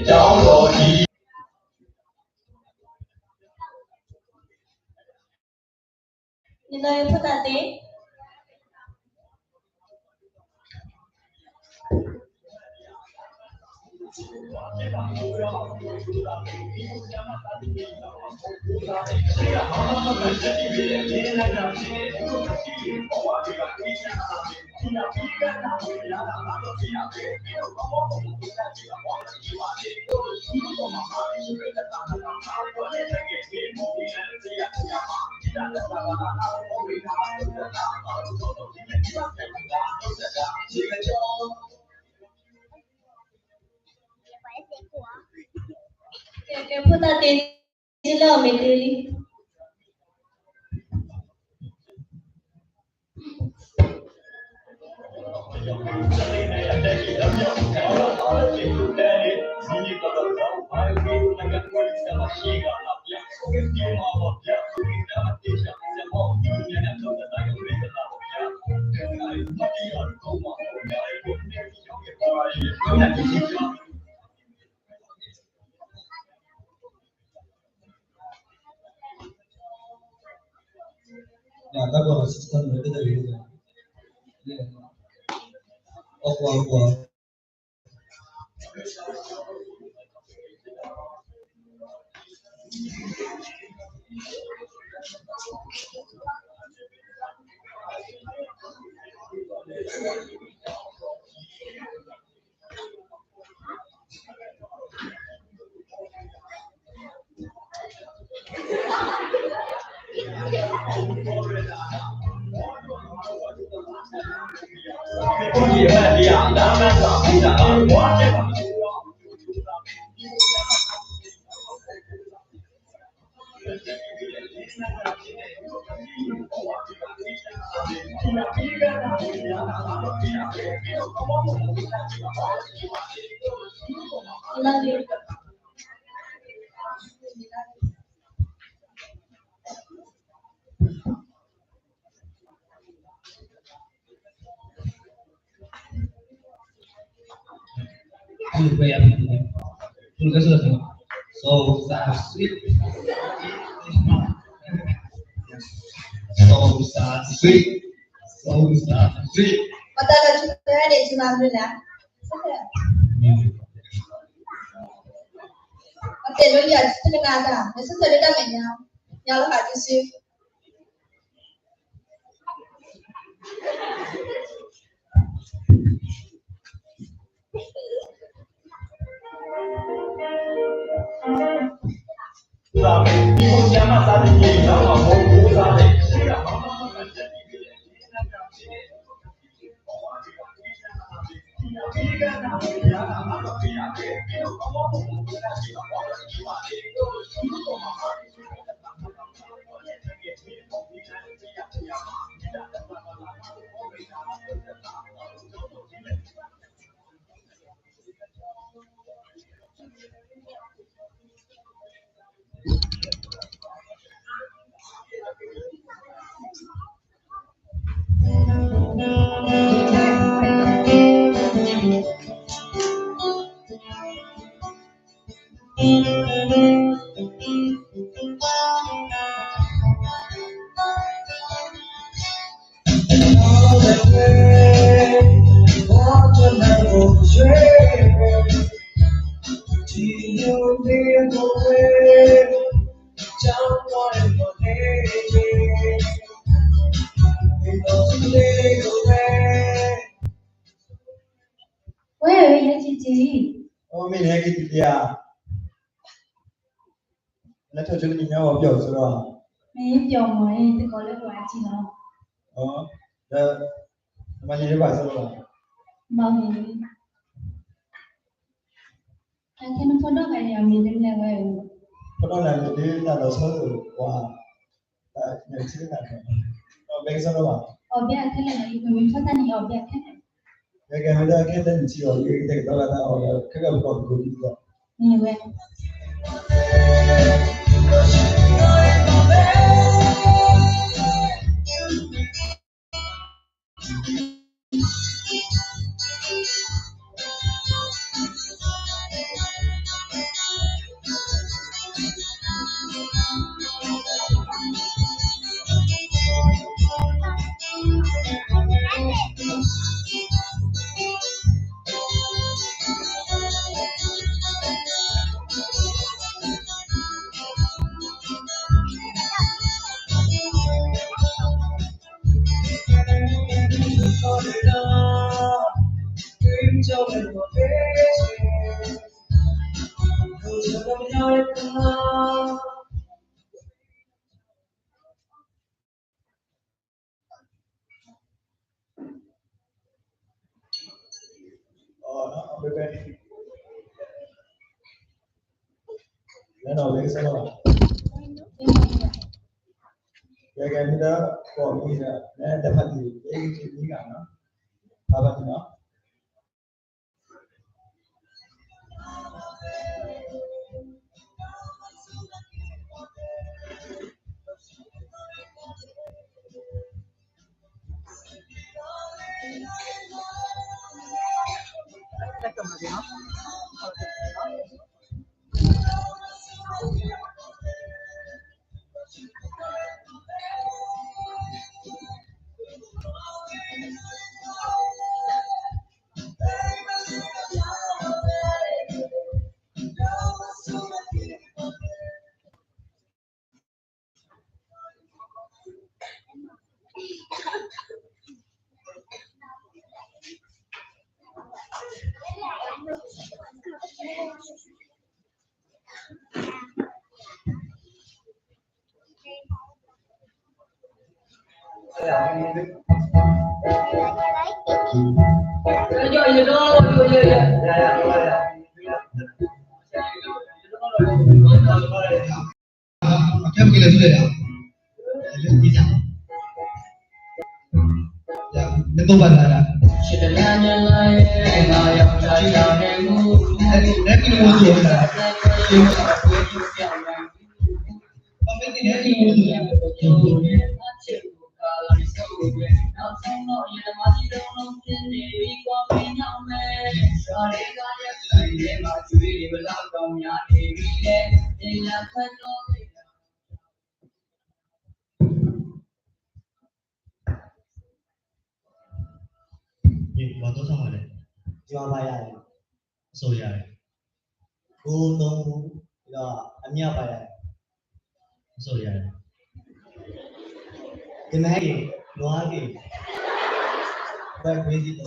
Cháu rồi 你那有不打的？给不打的，知道没得？Ya, tak apa, sistem mereka dari itu. Oh, Love you. Look way up in there. Look at that. So sweet. So sweet. So sweet. Mata dah cuba ni cuma ambil lah. Okey, lo lihat setengah dah. Masa saya dah menyau, nyala hati sih. Where are you, Gigi? Oh, mình hay cái gì à? Nó cho chúng mình nhau ở biểu rồi. Mấy dòng mà em tự có lấy quả chị nào? Đó, mà nhìn thấy bài sao rồi? Mau đi. Anh thấy nó có đó cái nào mình đem lại về. Có đó là những cái là nó sơ rồi qua tại những cái này. Bên sao đó Ở bên thế là mình phát thanh ở bên thế này. cái bây giờ cái tên chỉ ở cái đó là ở cái gặp còn của gì đó. Nhiều vậy. Nên rồi lấy sao rồi? Cái gì đó còn gì nữa? Nên tập hợp gì? Cái gì cả nó? Tập hợp nó. Cái gì vậy? Đi ra. Đừng có bận là. Đấy cái mua gì là? Không biết cái đấy mua gì là? Nhưng mà tôi xong rồi này. Jual bayar. Rồi rồi. Cô tung đó anh nhau bayar. Rồi rồi. Cái này gì? Loa gì? Vậy cái gì đó?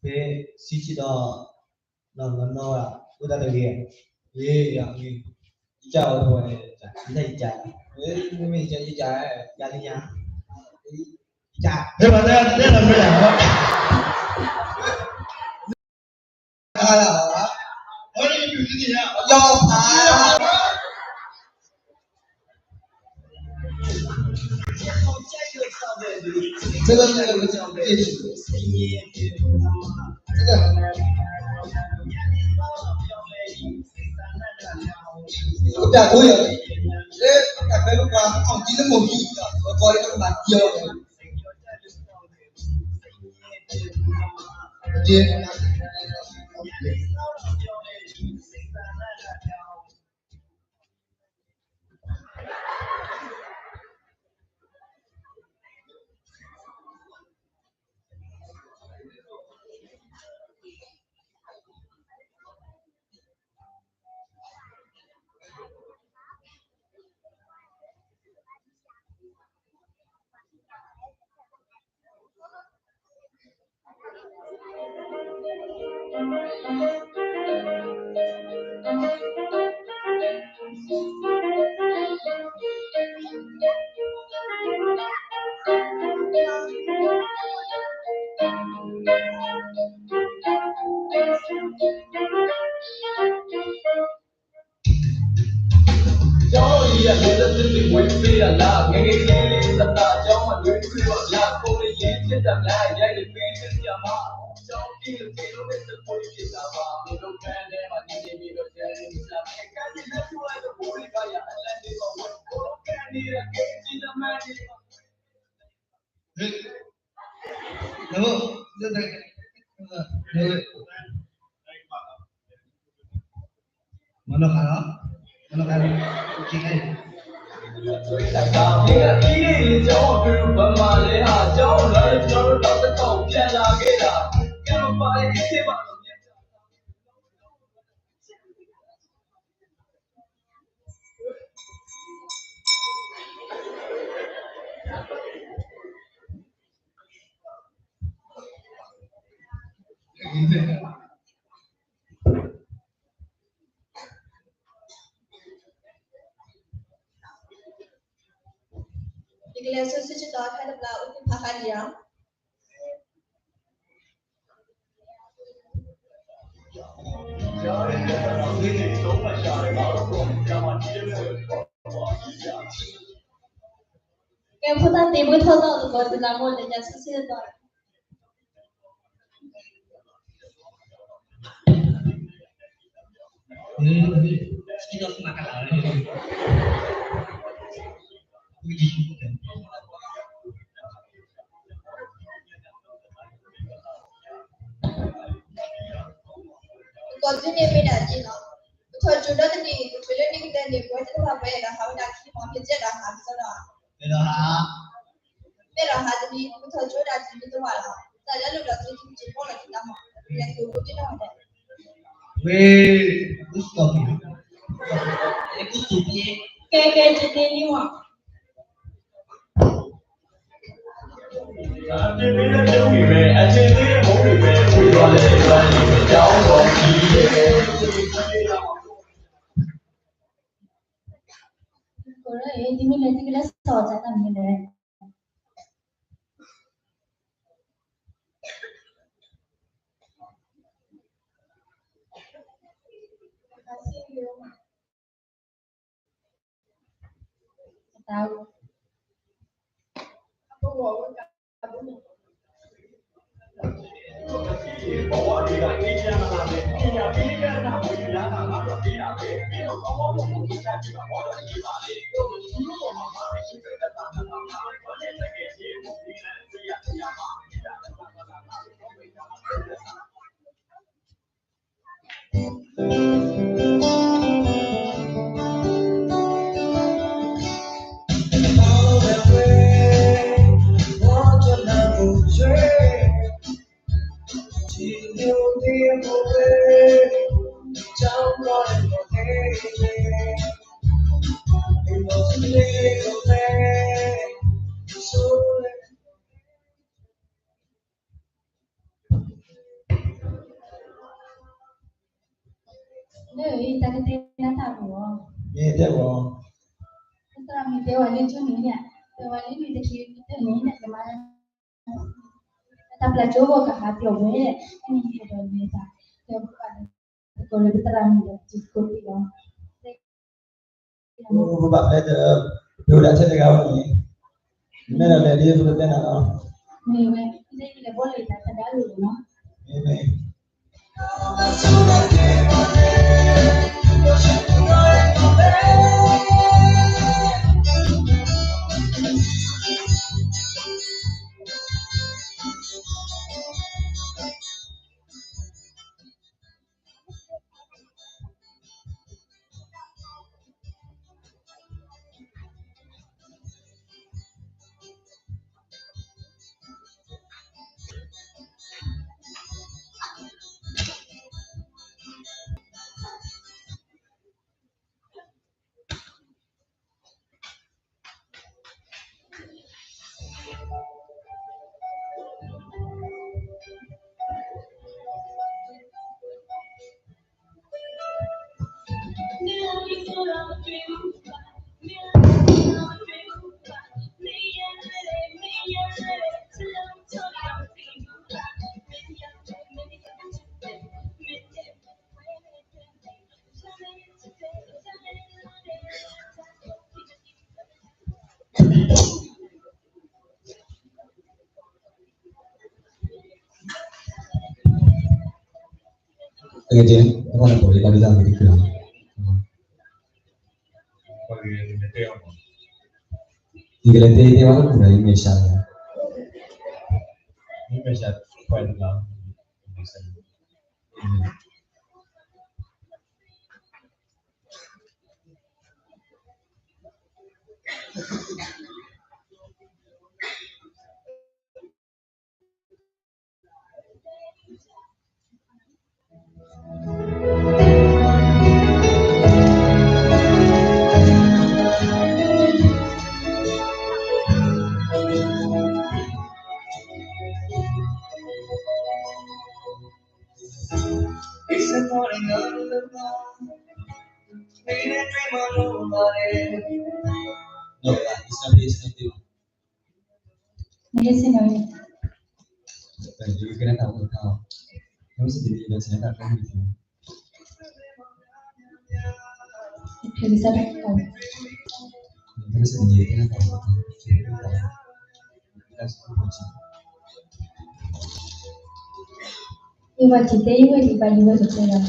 Cái xí đó nó là người ta thực hiện gì gì chào rồi chỉ thấy trả với mình cho trả giá đi nha trả Thế mà đây là mới làm đó. Ở đây biểu cái gì ạ? do phải这个cũng đã thôi rồi đấy cả cái lúc mà phòng chín đến một gì coi các bạn nhiều rồi Hãy subscribe cho kênh Ghiền Mì Gõ để không bỏ lỡ những video hấp dẫn. Mana kalau cikai. Di kelas suci dah ada belau di pakai dia. Kem putar tibu thau tu kau tu kamu lepas suci dah. Kita makan lah. Puji. Kau tu ni beda je lah. Kau jodoh tu ni, jodoh ni kita ni buat tu apa ya? Kau nak kiri mau kerja dah habis dah. Beda hal ni, kau jodoh tu ni tu malah. Saya lalu dah tu jempol lagi dah mah. Yang tu kau tu ada. Weh, gusto. Gusto dia. Kayak jadi ni mah. Korang ini nanti kita soal tak mungkin. Tahu. Apa buat? Nơi ta cái tên nó thả của. Nghe thế bộ. Tức là mình tiêu ở lên chỗนี้เนี่ยtiêu ở lên mìnhจะคิดถึงนี้เนี่ยจะมาทำละโจ้ก็กะหาเตี่ยวเว้ยอันนี้เดี๋ยวเนี่ยจ้ะเดี๋ยวก็เลยไปตามนี่จิตก็ตีเนาะ Cô bạn đây đều đã chết được không nhỉ? Nên là đi du lịch thế nào? Mình đây là bố lấy ta đã lừa nó. Cái gì? Các bạn có đi bao giờ thì được. Pagi ini teh apa? Inglete itu apa tuh dari Indonesia? Ini bisa file lah. Bisa. No, it's not you. Medicine oil. Jadi kira tahu tahu. Kamu sendiri dan saya tak tahu itu. Itu bisa tahu. Kamu sendiri kira tahu tahu. Kita semua macam. Iwa cita iwa di baju iwa suka.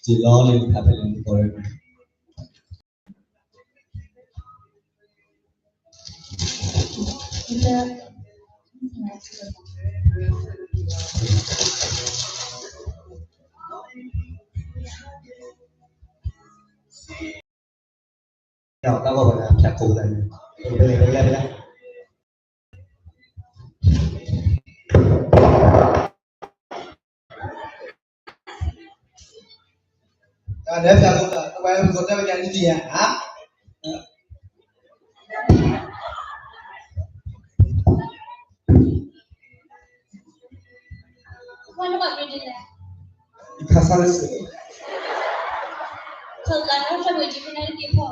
Jilo lebih kapal lebih korek. Kita Nào tao gọi là chặt cụ này. Đây. Để ra cũng là các bạn có theo cái gì hả? Mana mak kerja ni? Kasar sih. Kalau kan saya boleh jadi nanti apa?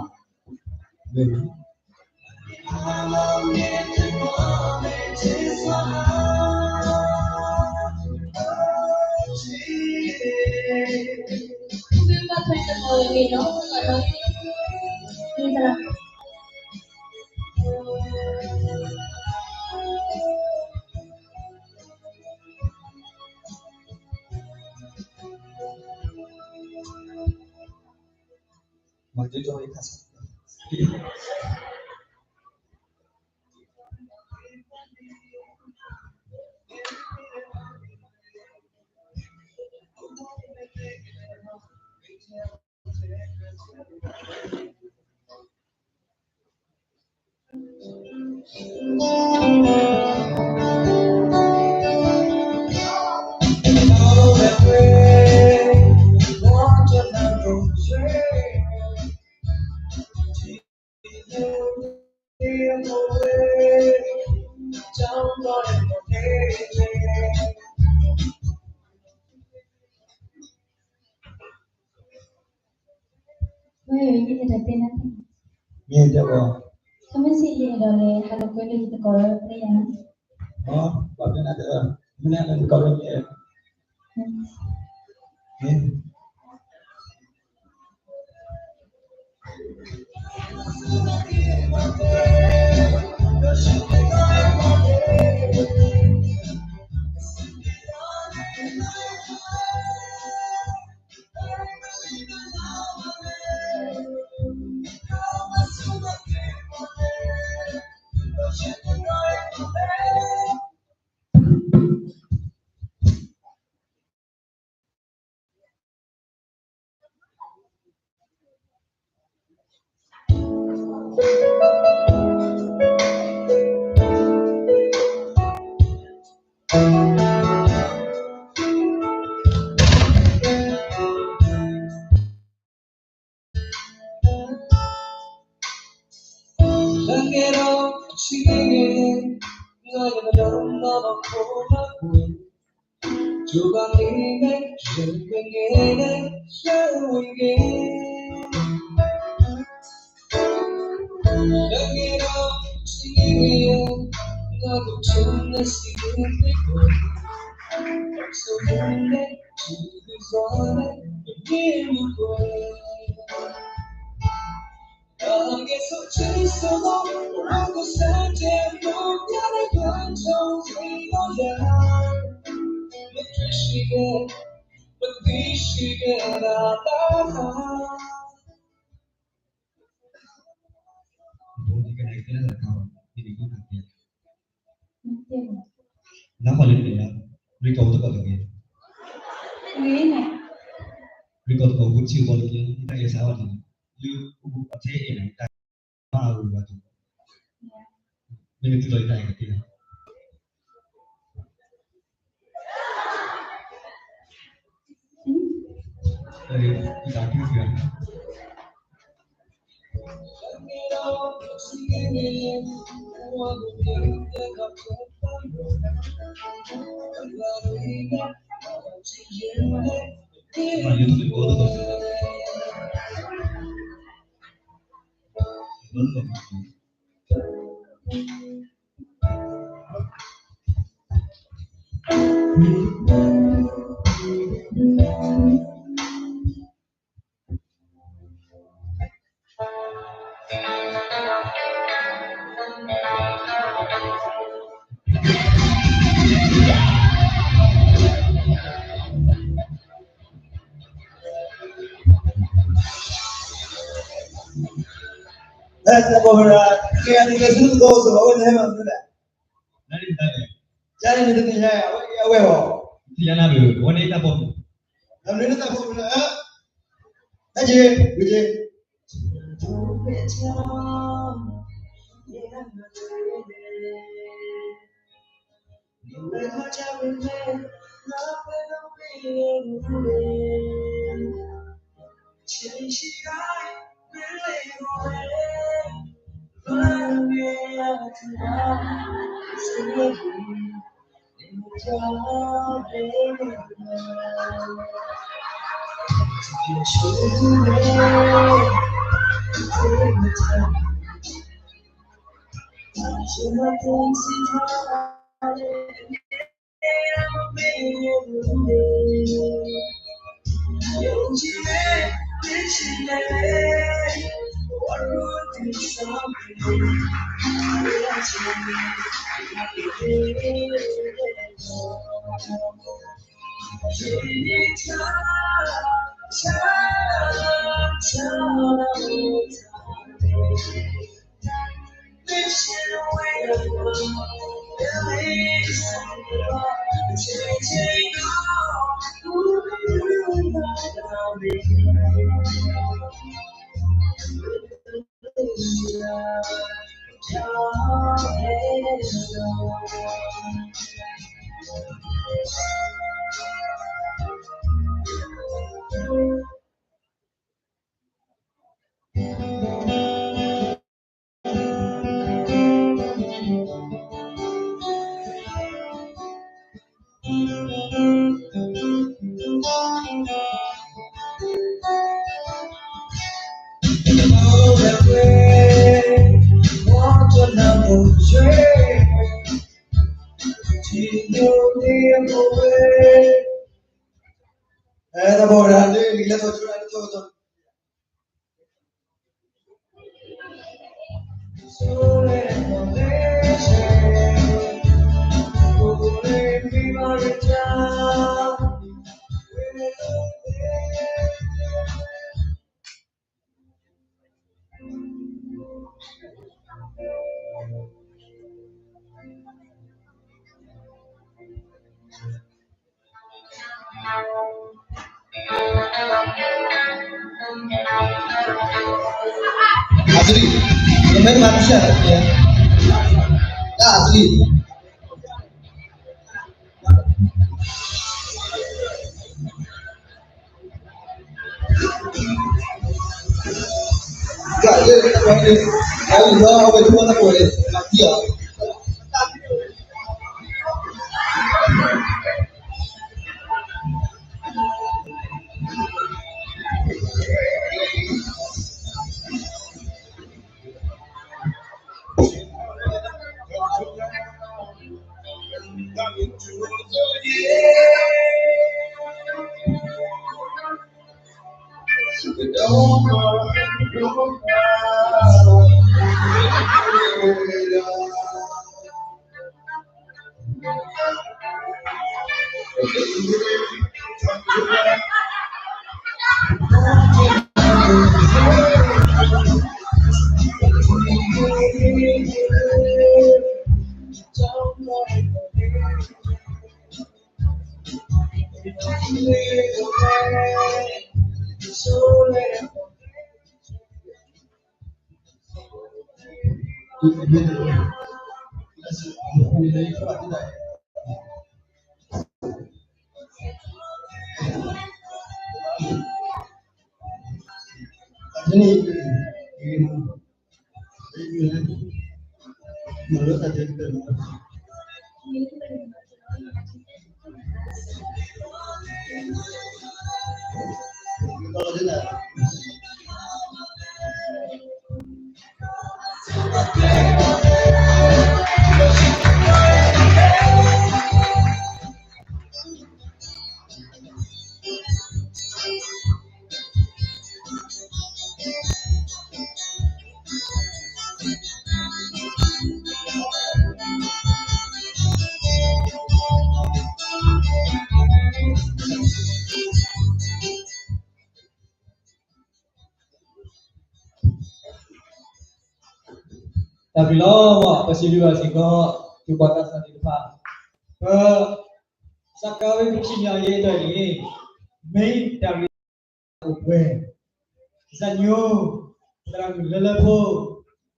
Mungkin tak pernah tahu lagi, no? Kalau ini salah. Maju coba kasar. Wei, ini ada tenan. Nghe chưa cô? Kamu sih ini dole kalau kau lagi tu kau ya. Bảo cái nào được. Cái nào mình có được nhé. Bố cái này là không thì mình cũng thực hiện. Tiền Nó còn lên để đi cầu tất cả các cái nghĩ này đi cầu cũng chịu còn cái tại sao thì như cũng có thể để tại bao và mình từ lời này cái gì đây đi làm cái chuyện mà như tôi có được rồi Esa bohra que ani que su do so wa ne ma nu la. Nari tadi Ya ni de ni ya awe bo. Tiada nabi, wanita pun. Nam ni ta bo la. Aje, buje. Esa bohra ni le to chura ni to. Asli, temen manusia ya. Ya asli. Gak dia kita pakai. Kalau dia apa cuma tak boleh. Dia. Tapi lo pasti juga sih kok coba kasar di depan. Sekarang bikinnya itu ini main dari web. Zanyo terang lelepo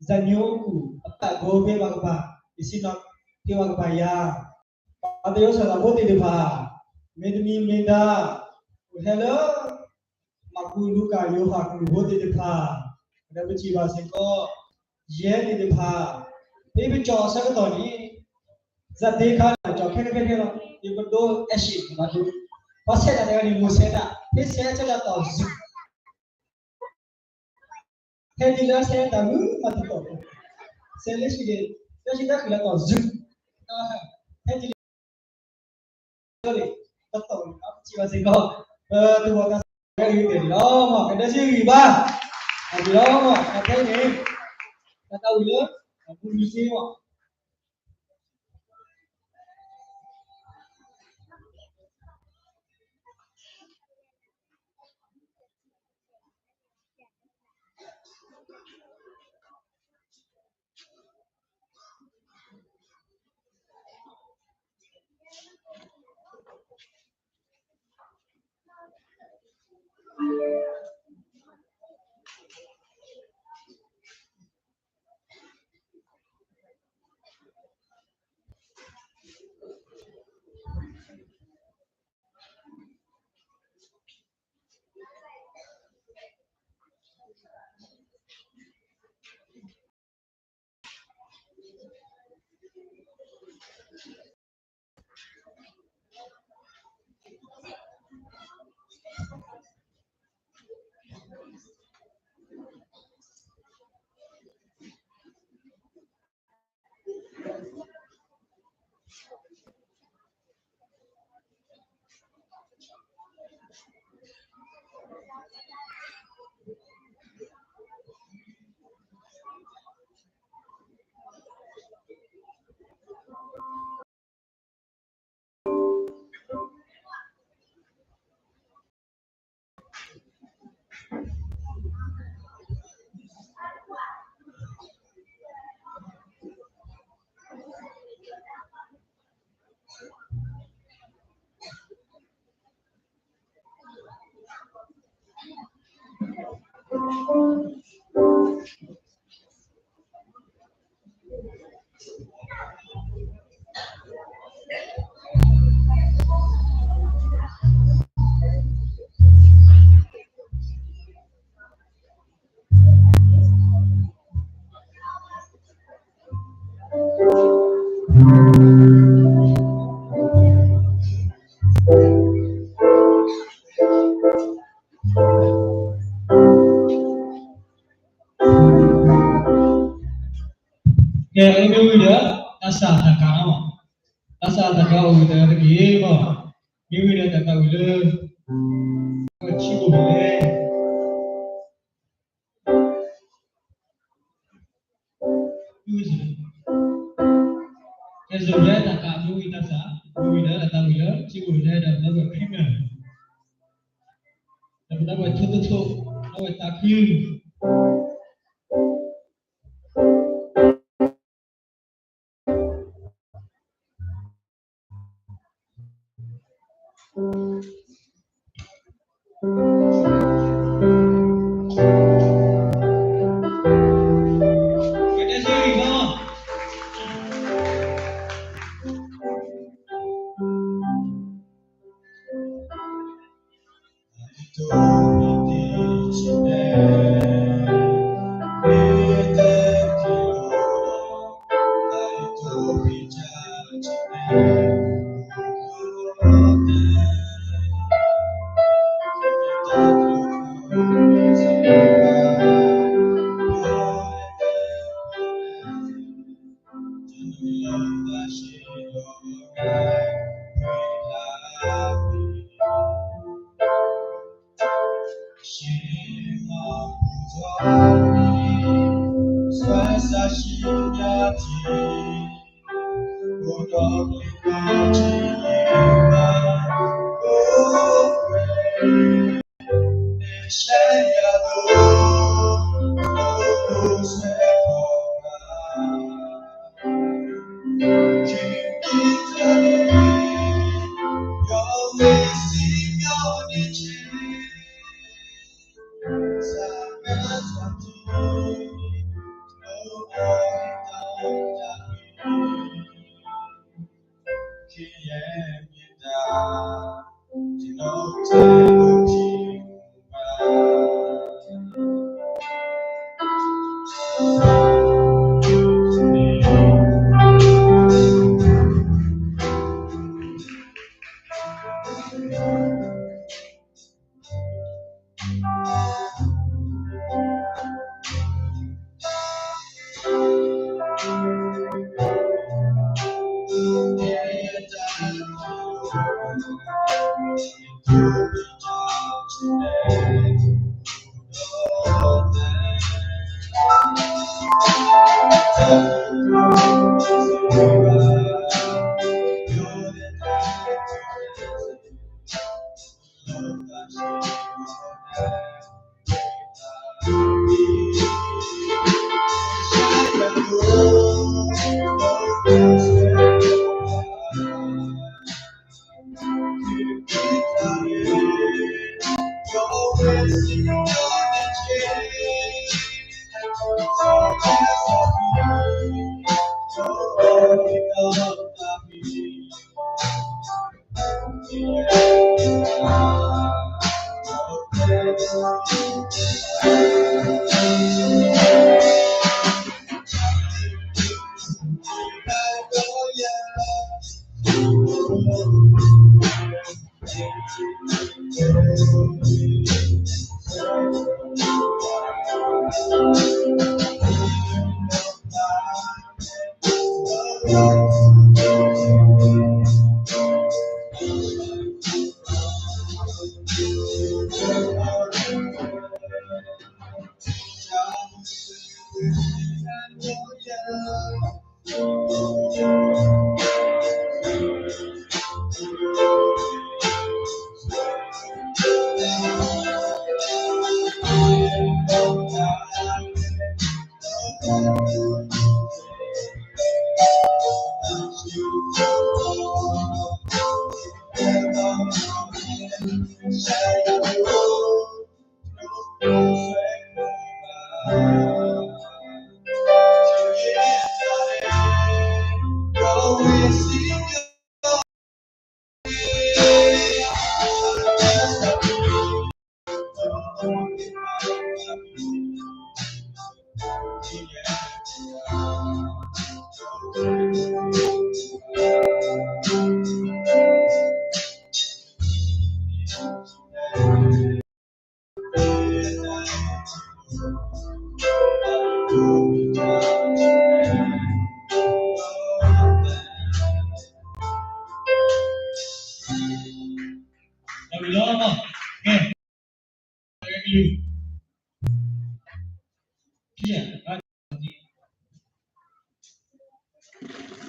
zanyo ku apa gobe bagba isi nak ti bagba ya. Ada yo salah bote di depan. Medmi meda hello maku luka yo haku bote di depan. Ada bici bahasa kok ये दिखा ये भी चौसा का तो नहीं जब देखा ना चौके के लो ये बड़ो ऐसी मतलब पसे ना देखा नहीं मुझसे ना फिर से चला तो है दिला से तमु मत तो से ले सीधे तो सीधा खिला तो है दिला ले तब तो अब चीज़ से को तो वो का ये लो mà cái đó chứ gì ba gì đó mà cái này ta tahu dia bunyi semua. Kaya ini udah asal tak kau udah lagi mah, ini udah tak kau udah kecil udah, cái rồi đấy là cả nuôi ta xã nuôi đó là tao nuôi đó chứ nuôi đây là nó được phim này là nó phải thu nó phải ta khuyên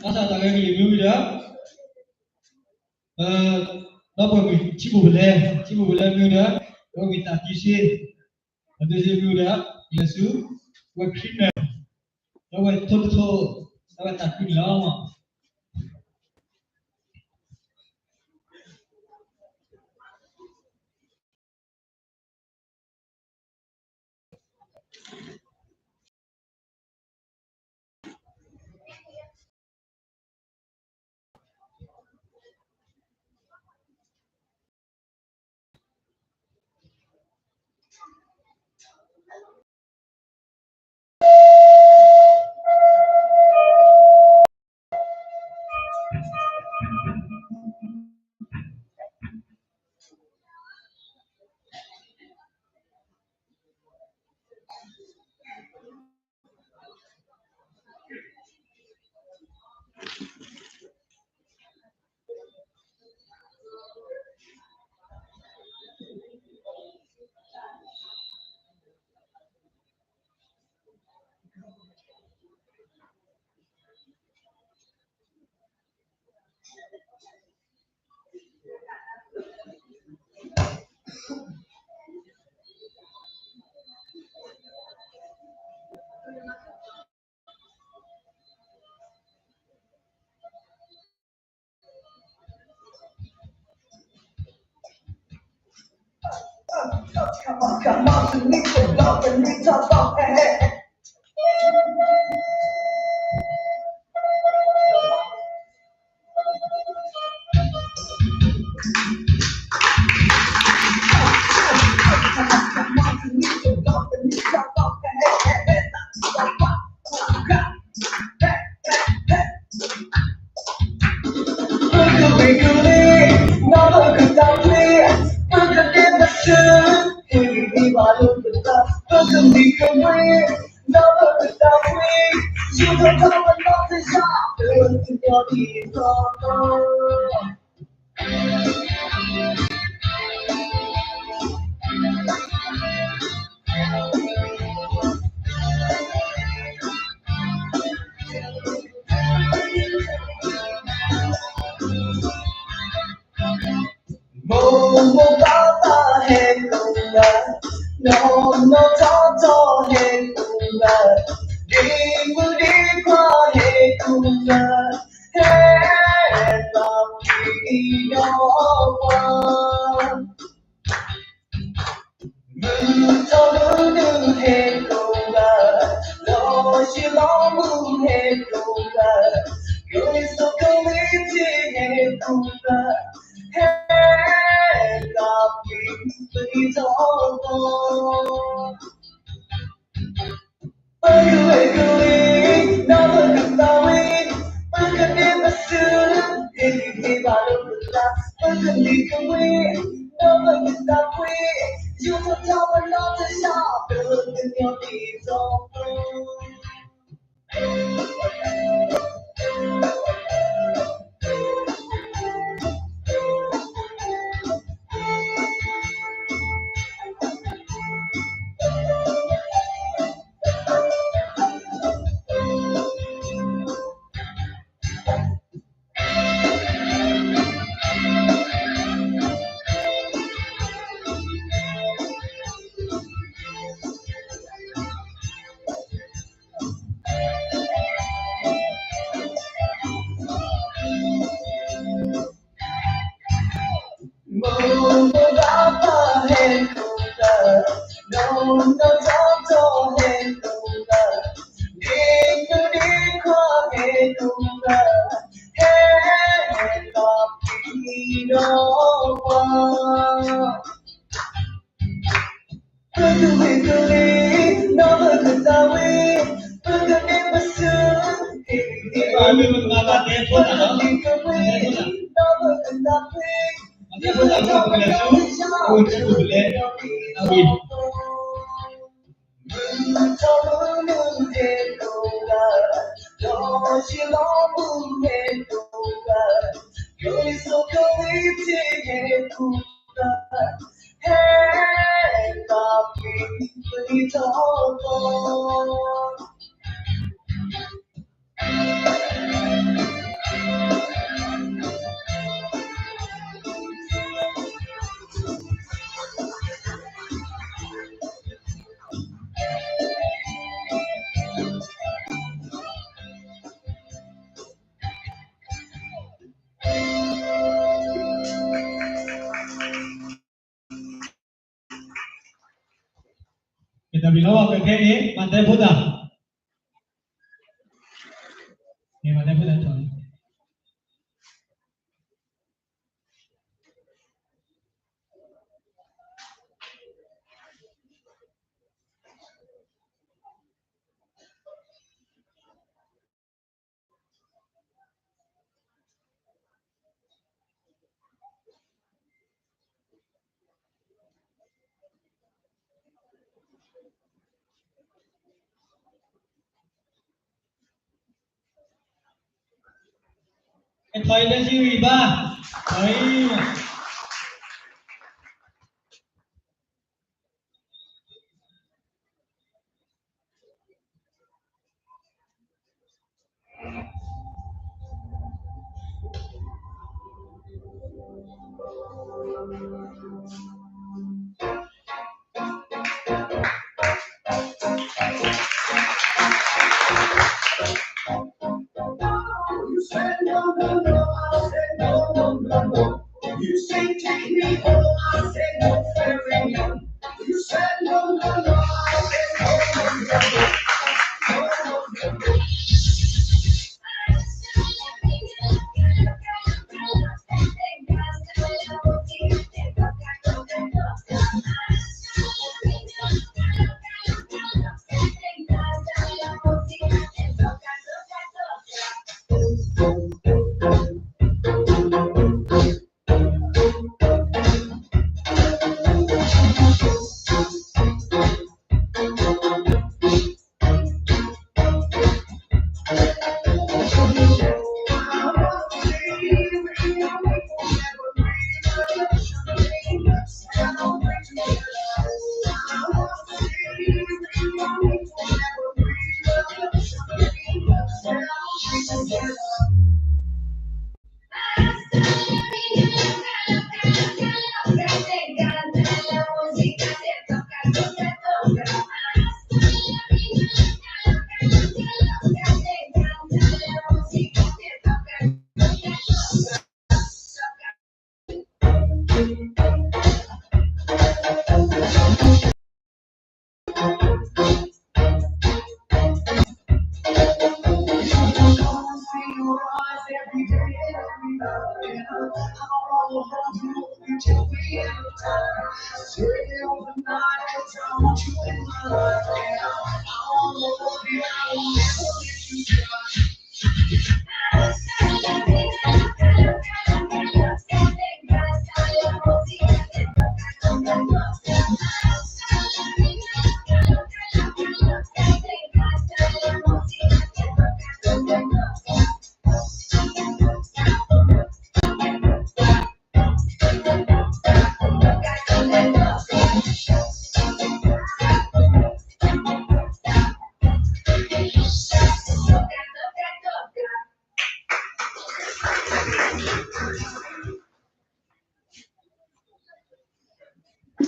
Asa ta cái gì vui đó nó bởi vì chỉ một lần vui đó bởi vì ta chỉ xin và tôi sẽ vui đó là số và khi nào nó phải thốt thô nó phải tập trung lo mà come on, to me, to love and me, to love, hey. Kita bilang apa ini mantai Buddha. Ini mantai Buddha tuh. Cái thầy lên siêu ủy ba. Đấy. You say take me home, I say no, very young.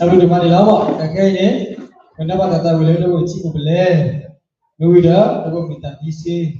Tapi di mana lawak, kakek ini, kenapa kata boleh lu cik boleh, lu dah, lu minta isi.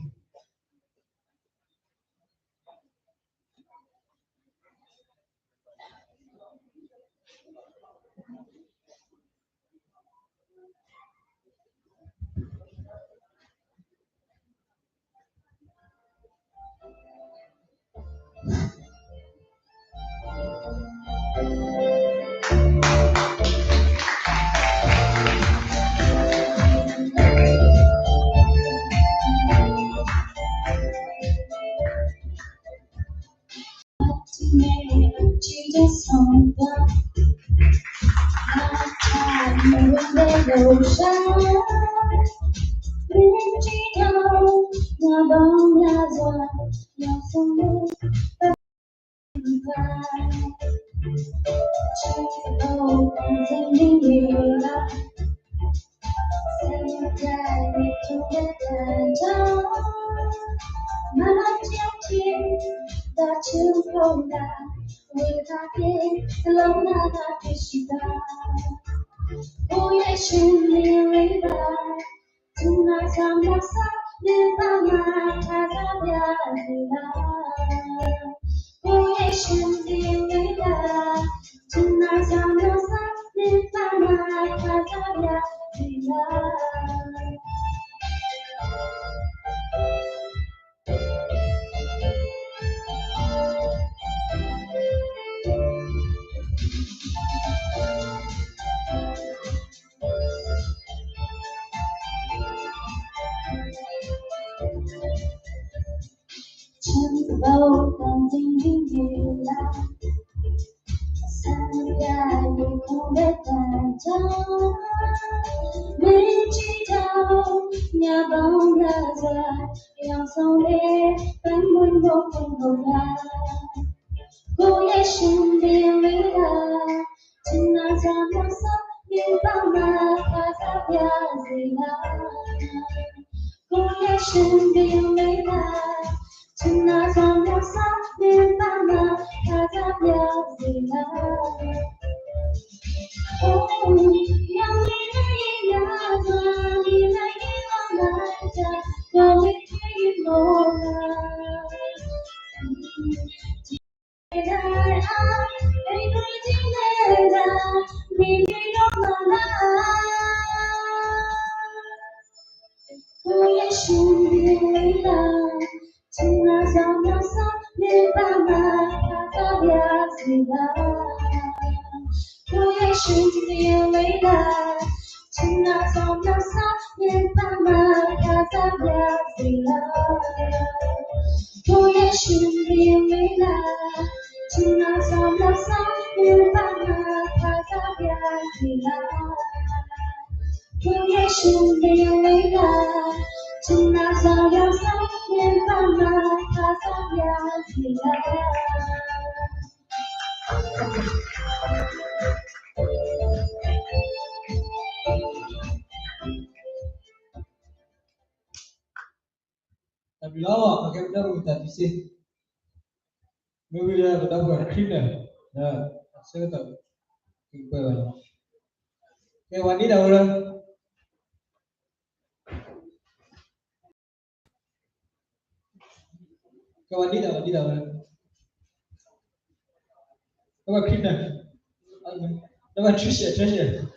Tapi lawak, kakek udah kita bisa. Maybe dia berdapat cleaner. Nah, saya tahu. Kebetulan. Wanita dah orang. Wanita orang. Dapat cleaner. Dapat treasure.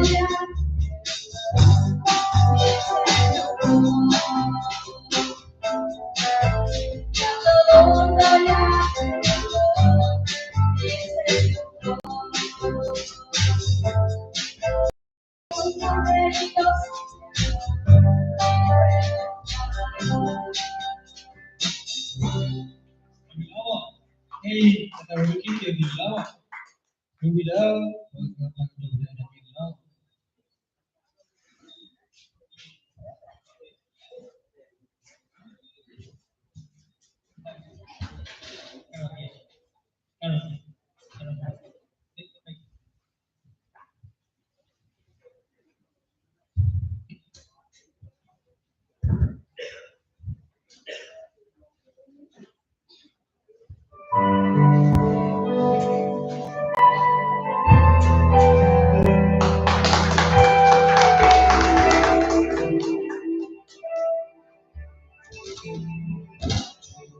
Hey, kata Ruki dia bilang, dia bilang, dia bilang,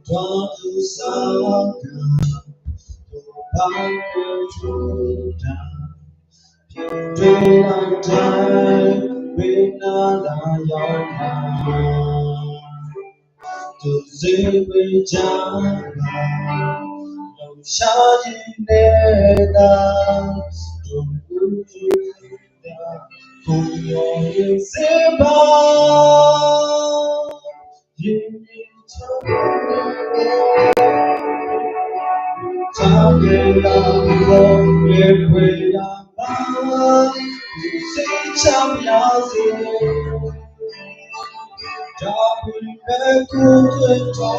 Suatu saat panggil sudah lantai bina layan tu zibir jalan yang syajineda tu wujudnya kuyo zibah ini Tagela Yekwela Si Chamyazi Jabine Kuto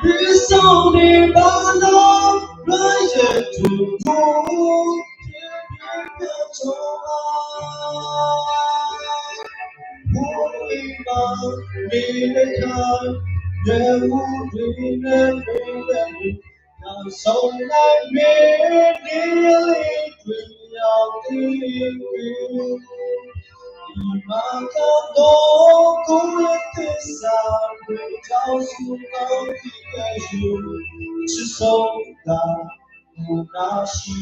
Bisoni Bana Raya Tumu Sông Nam miền đi quỳnh nhau tiếng mà các đó cũng thế sao người cháu xuống đâu thì cái gì chỉ sống ta một đã chỉ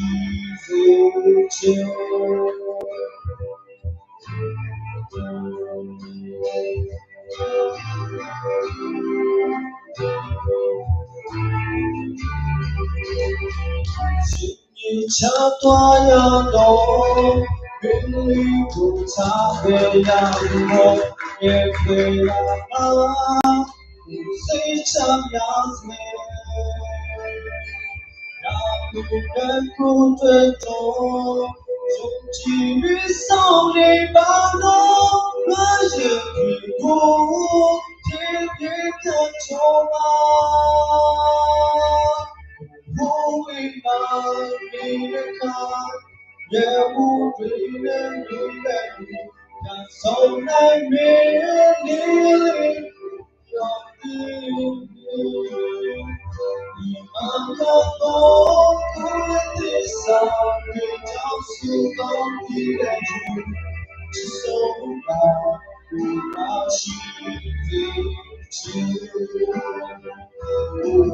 về chiều như cha toa ya đó bên ly của cha về ya đó về ya ba say cha ya me ya lu ben ku te to chung chi mi sao ne ba no ma ye ku te ye ka cho ba Moving on, being a car, yeah, moving and moving. That's all I really I'm not going to decide without you, don't be so bad without you.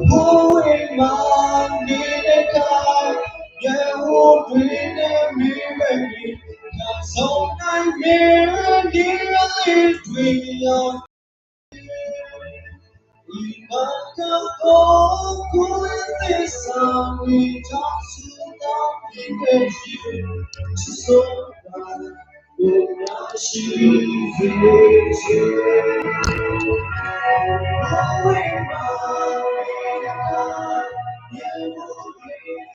Who am I? Need a car, yeah, who bring me ready? That's all I really bring